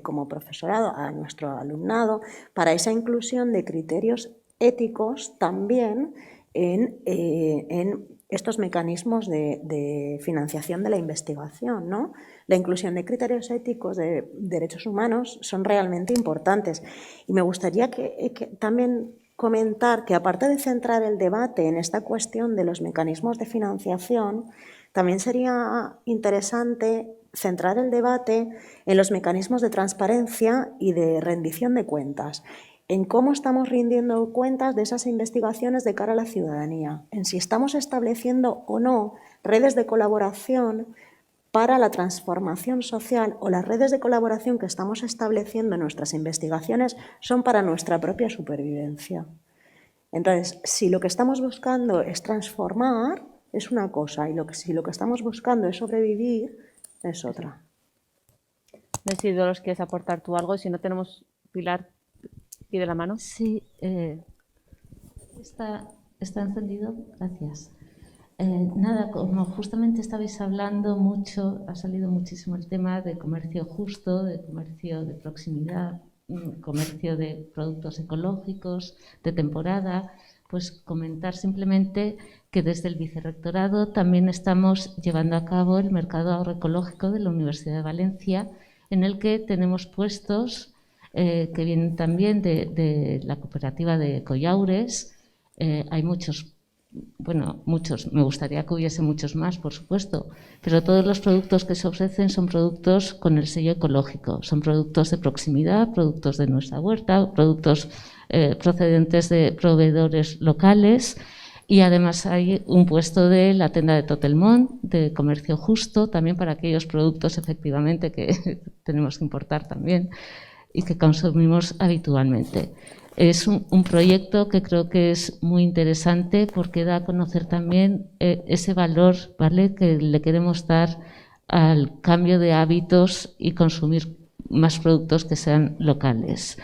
como profesorado a nuestro alumnado para esa inclusión de criterios éticos también en estos mecanismos de financiación de la investigación, ¿no? La inclusión de criterios éticos de derechos humanos son realmente importantes. Y me gustaría que también comentar que, aparte de centrar el debate en esta cuestión de los mecanismos de financiación, también sería interesante centrar el debate en los mecanismos de transparencia y de rendición de cuentas, en cómo estamos rindiendo cuentas de esas investigaciones de cara a la ciudadanía, en si estamos estableciendo o no redes de colaboración para la transformación social, o las redes de colaboración que estamos estableciendo en nuestras investigaciones son para nuestra propia supervivencia. Entonces, si lo que estamos buscando es transformar, es una cosa, y si lo que estamos buscando es sobrevivir, es otra. No sé si, Dolores, quieres aportar tú algo. Si no tenemos, Pilar, pide la mano. Sí, está encendido. Gracias. Nada, como justamente estabais hablando mucho, ha salido muchísimo el tema de comercio justo, de comercio de proximidad, comercio de productos ecológicos, de temporada. Pues comentar simplemente que desde el Vicerrectorado también estamos llevando a cabo el mercado agroecológico de la Universidad de Valencia, en el que tenemos puestos que vienen también de la cooperativa de Collaures. Hay muchos, me gustaría que hubiese muchos más, por supuesto, pero todos los productos que se ofrecen son productos con el sello ecológico, son productos de proximidad, productos de nuestra huerta, productos procedentes de proveedores locales, y además hay un puesto de la tienda de Totelmont, de comercio justo, también para aquellos productos efectivamente que tenemos que importar también y que consumimos habitualmente. Es un proyecto que creo que es muy interesante porque da a conocer también ese valor, ¿vale?, que le queremos dar al cambio de hábitos y consumir más productos que sean locales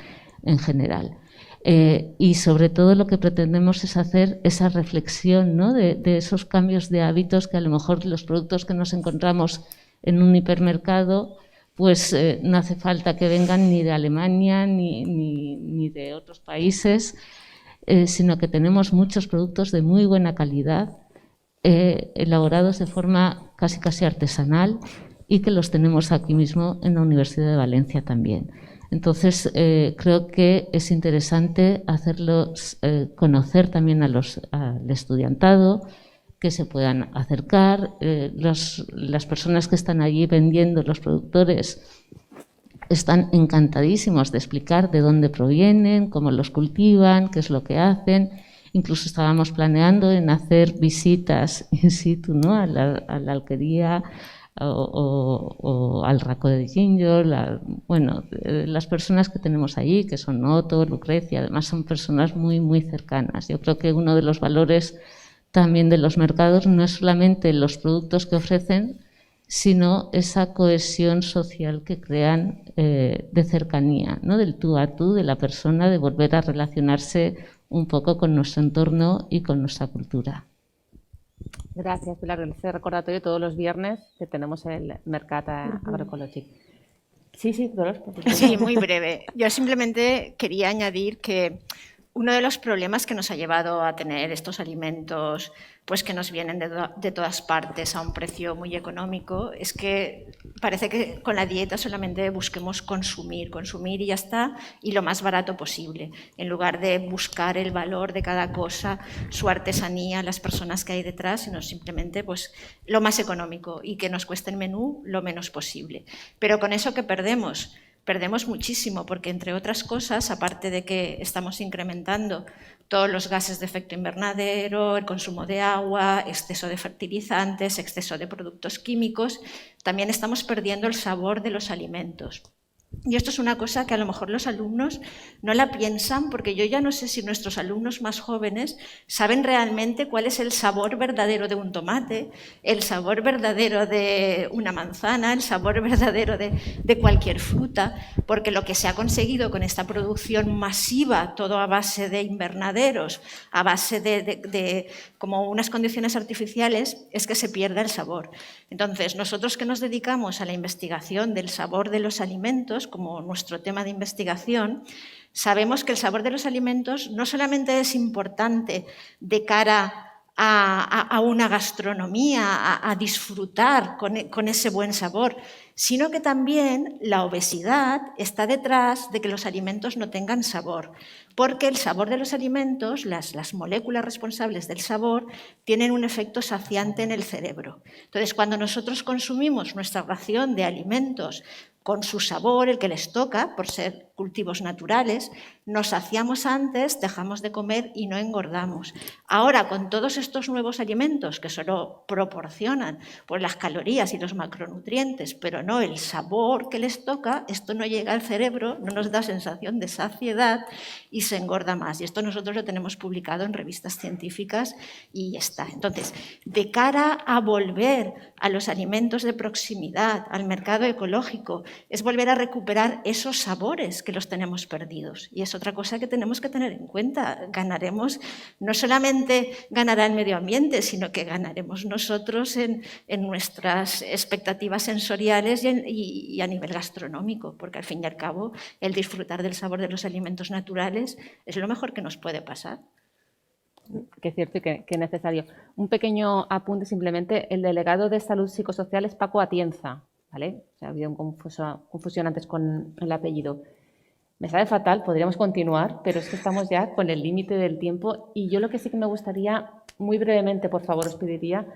en general. Y sobre todo lo que pretendemos es hacer esa reflexión, ¿no?, de esos cambios de hábitos que a lo mejor los productos que nos encontramos en un hipermercado, pues no hace falta que vengan ni de Alemania ni de otros países, sino que tenemos muchos productos de muy buena calidad, elaborados de forma casi artesanal, y que los tenemos aquí mismo en la Universidad de Valencia también. Entonces, creo que es interesante hacerlos conocer también al estudiantado, que se puedan acercar. Las personas que están allí vendiendo, los productores, están encantadísimos de explicar de dónde provienen, cómo los cultivan, qué es lo que hacen. Incluso estábamos planeando en hacer visitas in situ, ¿no?, a la alquería o al Raco de Ginger. Las personas que tenemos allí, que son Otto, Lucrecia, además son personas muy cercanas. Yo creo que uno de los valores también de los mercados no es solamente los productos que ofrecen, sino esa cohesión social que crean de cercanía, ¿no?, del tú a tú, de la persona, de volver a relacionarse un poco con nuestro entorno y con nuestra cultura. Gracias, Pilar. Este recordatorio todos los viernes que tenemos el Mercat Agroecològic. Sí, Dolors. Sí, muy breve. Yo simplemente quería añadir que uno de los problemas que nos ha llevado a tener estos alimentos, pues que nos vienen de todas partes a un precio muy económico, es que parece que con la dieta solamente busquemos consumir y ya está, y lo más barato posible, en lugar de buscar el valor de cada cosa, su artesanía, las personas que hay detrás, sino simplemente pues lo más económico y que nos cueste el menú lo menos posible. Pero con eso, ¿qué perdemos? Perdemos muchísimo porque, entre otras cosas, aparte de que estamos incrementando todos los gases de efecto invernadero, el consumo de agua, exceso de fertilizantes, exceso de productos químicos, también estamos perdiendo el sabor de los alimentos. Y esto es una cosa que a lo mejor los alumnos no la piensan, porque yo ya no sé si nuestros alumnos más jóvenes saben realmente cuál es el sabor verdadero de un tomate, el sabor verdadero de una manzana, el sabor verdadero de cualquier fruta, porque lo que se ha conseguido con esta producción masiva, todo a base de invernaderos, a base de como unas condiciones artificiales, es que se pierda el sabor. Entonces, nosotros que nos dedicamos a la investigación del sabor de los alimentos, como nuestro tema de investigación, sabemos que el sabor de los alimentos no solamente es importante de cara a una gastronomía, a disfrutar con ese buen sabor, sino que también la obesidad está detrás de que los alimentos no tengan sabor, porque el sabor de los alimentos, las moléculas responsables del sabor, tienen un efecto saciante en el cerebro. Entonces, cuando nosotros consumimos nuestra ración de alimentos con su sabor, el que les toca, por ser cultivos naturales, nos saciamos antes, dejamos de comer y no engordamos. Ahora, con todos estos nuevos alimentos que solo proporcionan pues, las calorías y los macronutrientes, pero no el sabor que les toca, esto no llega al cerebro, no nos da sensación de saciedad y se engorda más. Y esto nosotros lo tenemos publicado en revistas científicas y ya está. Entonces, de cara a volver a los alimentos de proximidad, al mercado ecológico, es volver a recuperar esos sabores que los tenemos perdidos. Y es otra cosa que tenemos que tener en cuenta. Ganaremos, no solamente ganará el medio ambiente, sino que ganaremos nosotros en nuestras expectativas sensoriales y a nivel gastronómico, porque al fin y al cabo el disfrutar del sabor de los alimentos naturales es lo mejor que nos puede pasar. Que es cierto y que necesario. Un pequeño apunte simplemente, el delegado de Salud Psicosocial es Paco Atienza, ¿vale? O sea, ha habido una confusión antes con el apellido. Me sabe fatal, podríamos continuar, pero es que estamos ya con el límite del tiempo y yo lo que sí que me gustaría, muy brevemente, por favor, os pediría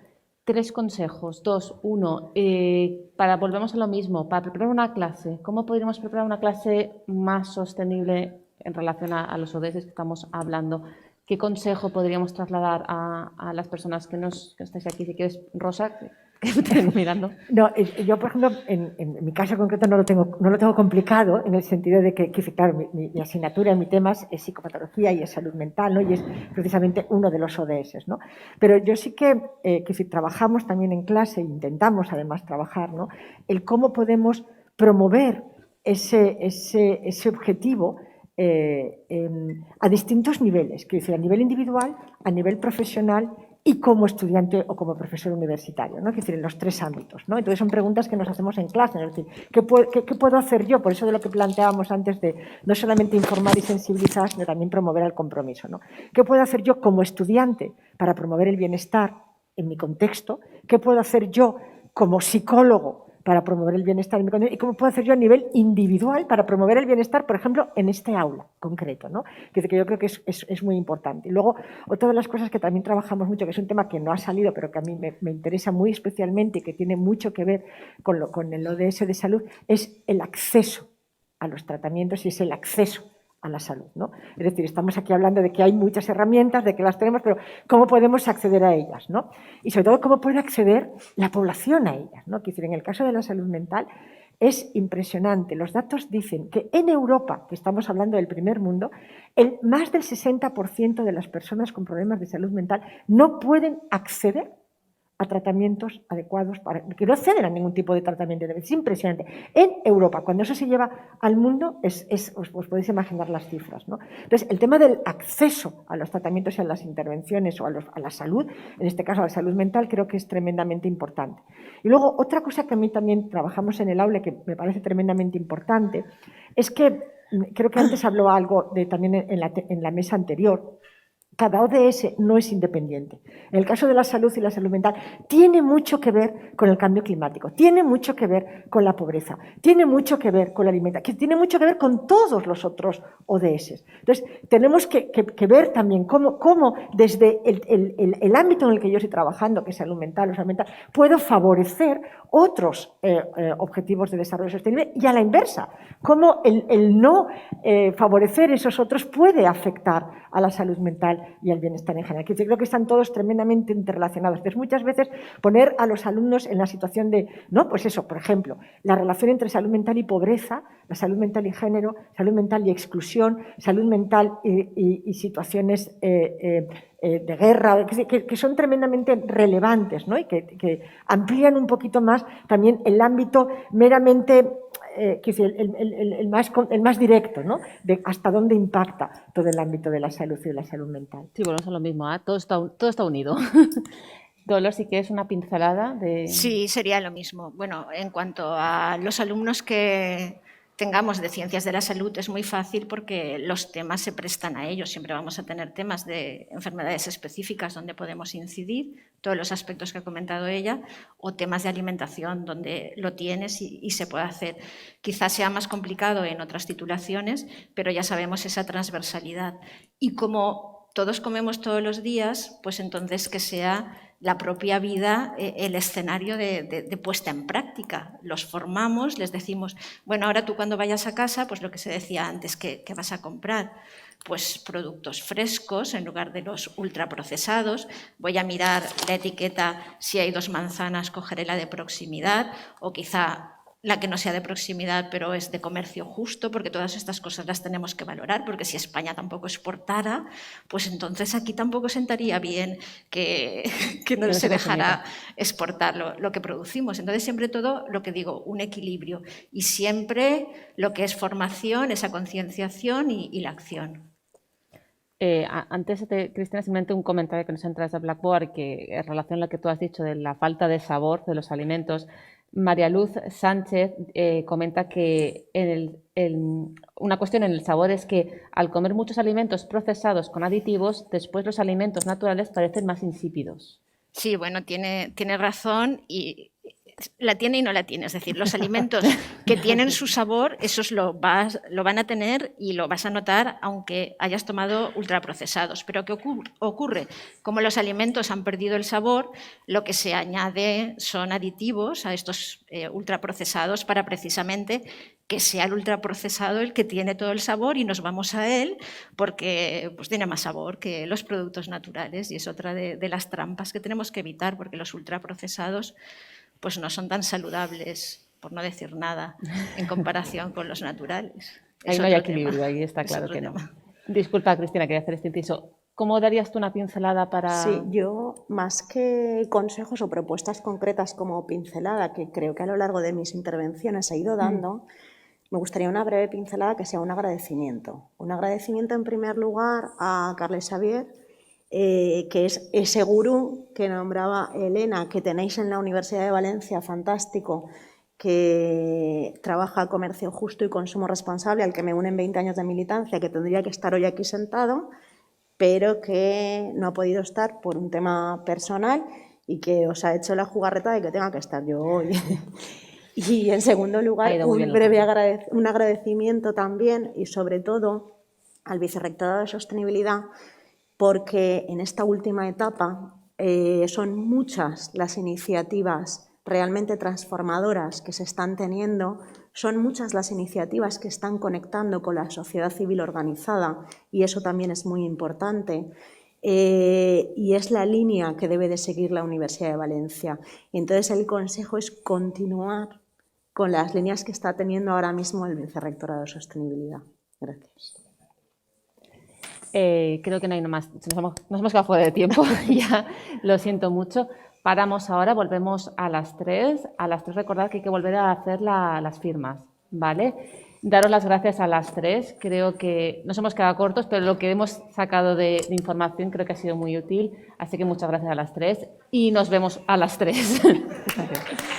3 consejos. 2, 1, volvemos a lo mismo, para preparar una clase, ¿cómo podríamos preparar una clase más sostenible en relación a los ODS que estamos hablando? ¿Qué consejo podríamos trasladar a las personas que estáis aquí? Si quieres, Rosa, que me tengo mirando. No, yo, por ejemplo, en mi caso concreto no lo tengo complicado, en el sentido de que claro, mi asignatura, mi tema es psicopatología y es salud mental, ¿no? Y es precisamente uno de los ODS, ¿no? Pero yo sí que si trabajamos también en clase, intentamos además trabajar, ¿no? El cómo podemos promover ese objetivo a distintos niveles, quiero decir, a nivel individual, a nivel profesional y como estudiante o como profesor universitario, ¿no? Es decir, en los 3 ámbitos, ¿no? Entonces son preguntas que nos hacemos en clase, es decir, ¿qué puedo hacer yo? Por eso de lo que planteábamos antes de no solamente informar y sensibilizar, sino también promover el compromiso, ¿no? ¿Qué puedo hacer yo como estudiante para promover el bienestar en mi contexto? ¿Qué puedo hacer yo como psicólogo para promover el bienestar en mi contexto? ¿Y cómo puedo hacer yo a nivel individual para promover el bienestar, por ejemplo, en este aula concreto, ¿no? Que yo creo que es muy importante. Y luego, otra de las cosas que también trabajamos mucho, que es un tema que no ha salido, pero que a mí me interesa muy especialmente y que tiene mucho que ver con el ODS de salud, es el acceso a los tratamientos y es el acceso a la salud, ¿no? Es decir, estamos aquí hablando de que hay muchas herramientas, de que las tenemos, pero ¿cómo podemos acceder a ellas, ¿no? Y sobre todo, ¿cómo puede acceder la población a ellas, ¿no? Que en el caso de la salud mental es impresionante. Los datos dicen que en Europa, que estamos hablando del primer mundo, más del 60% de las personas con problemas de salud mental no pueden acceder a tratamientos adecuados, que no acceden a ningún tipo de tratamiento. Es impresionante. En Europa, cuando eso se lleva al mundo, os podéis imaginar las cifras, ¿no? Entonces, el tema del acceso a los tratamientos y a las intervenciones o a la salud, en este caso a la salud mental, creo que es tremendamente importante. Y luego, otra cosa que a mí también trabajamos en el aula, que me parece tremendamente importante, es que, creo que antes habló algo también en la mesa anterior, cada ODS no es independiente. En el caso de la salud y la salud mental, tiene mucho que ver con el cambio climático, tiene mucho que ver con la pobreza, tiene mucho que ver con la alimentación, tiene mucho que ver con todos los otros ODS. Entonces, tenemos que ver también cómo desde el ámbito en el que yo estoy trabajando, que es salud mental o salud mental, puedo favorecer otros objetivos de desarrollo sostenible y a la inversa, cómo el no favorecer esos otros puede afectar a la salud mental y el bienestar en general. Yo creo que están todos tremendamente interrelacionados. Entonces, muchas veces poner a los alumnos en la situación de, no, pues eso, por ejemplo, la relación entre salud mental y pobreza, la salud mental y género, salud mental y exclusión, salud mental y situaciones de guerra, que son tremendamente relevantes, ¿no? Y que amplían un poquito más también el ámbito meramente, el más directo, ¿no? De hasta dónde impacta todo el ámbito de la salud y de la salud mental. Sí, bueno, eso es lo mismo, ¿eh? Todo está unido. Dolor, sí que es una pincelada de... Sí, sería lo mismo. Bueno, en cuanto a los alumnos que tengamos de ciencias de la salud, es muy fácil porque los temas se prestan a ellos. Siempre vamos a tener temas de enfermedades específicas donde podemos incidir, todos los aspectos que ha comentado ella, o temas de alimentación donde lo tienes y se puede hacer. Quizás sea más complicado en otras titulaciones, pero ya sabemos esa transversalidad. Y como todos comemos todos los días, pues entonces que sea la propia vida el escenario de puesta en práctica. Los formamos, les decimos, bueno, ahora tú cuando vayas a casa, pues lo que se decía antes, ¿qué vas a comprar? Pues productos frescos en lugar de los ultraprocesados. Voy a mirar la etiqueta, si hay 2 manzanas, cogeré la de proximidad, o quizá la que no sea de proximidad, pero es de comercio justo, porque todas estas cosas las tenemos que valorar, porque si España tampoco exportara, pues entonces aquí tampoco sentaría bien que no se dejara exportar lo que producimos. Entonces siempre todo, lo que digo, un equilibrio, y siempre lo que es formación, esa concienciación y la acción. Antes, Cristina, simplemente un comentario que nos entra desde Blackboard, que en relación a lo que tú has dicho de la falta de sabor de los alimentos. María Luz Sánchez comenta que una cuestión en el sabor es que al comer muchos alimentos procesados con aditivos, después los alimentos naturales parecen más insípidos. Sí, bueno, tiene razón y la tiene y no la tiene. Es decir, los alimentos que tienen su sabor, esos lo van a tener y lo vas a notar aunque hayas tomado ultraprocesados. Pero ¿qué ocurre? Como los alimentos han perdido el sabor, lo que se añade son aditivos a estos ultraprocesados para precisamente que sea el ultraprocesado el que tiene todo el sabor y nos vamos a él porque pues, tiene más sabor que los productos naturales, y es otra de las trampas que tenemos que evitar, porque los ultraprocesados pues no son tan saludables, por no decir nada, en comparación con los naturales. Ahí no hay equilibrio, ahí está claro que no. Disculpa, Cristina, quería hacer este inciso. ¿Cómo darías tú una pincelada para...? Sí, yo más que consejos o propuestas concretas como pincelada, que creo que a lo largo de mis intervenciones he ido dando, me gustaría una breve pincelada que sea un agradecimiento. Un agradecimiento en primer lugar a Carles Xavier, que es ese gurú que nombraba Elena, que tenéis en la Universidad de Valencia, fantástico, que trabaja comercio justo y consumo responsable, al que me unen 20 años de militancia, que tendría que estar hoy aquí sentado, pero que no ha podido estar por un tema personal y que os ha hecho la jugarreta de que tenga que estar yo hoy. Y en segundo lugar, un agradecimiento también y sobre todo al Vicerrectorado de Sostenibilidad, porque en esta última etapa son muchas las iniciativas realmente transformadoras que se están teniendo, son muchas las iniciativas que están conectando con la sociedad civil organizada, y eso también es muy importante, y es la línea que debe de seguir la Universidad de Valencia. Y entonces el consejo es continuar con las líneas que está teniendo ahora mismo el Vicerrectorado de Sostenibilidad. Gracias. Creo que no hay nada más. Nos hemos quedado fuera de tiempo, ya lo siento mucho. Paramos ahora, volvemos a las 3. A las 3 recordad que hay que volver a hacer las firmas, ¿vale? Daros las gracias a las 3. Creo que nos hemos quedado cortos, pero lo que hemos sacado de información creo que ha sido muy útil. Así que muchas gracias a las 3 y nos vemos a las 3. Gracias.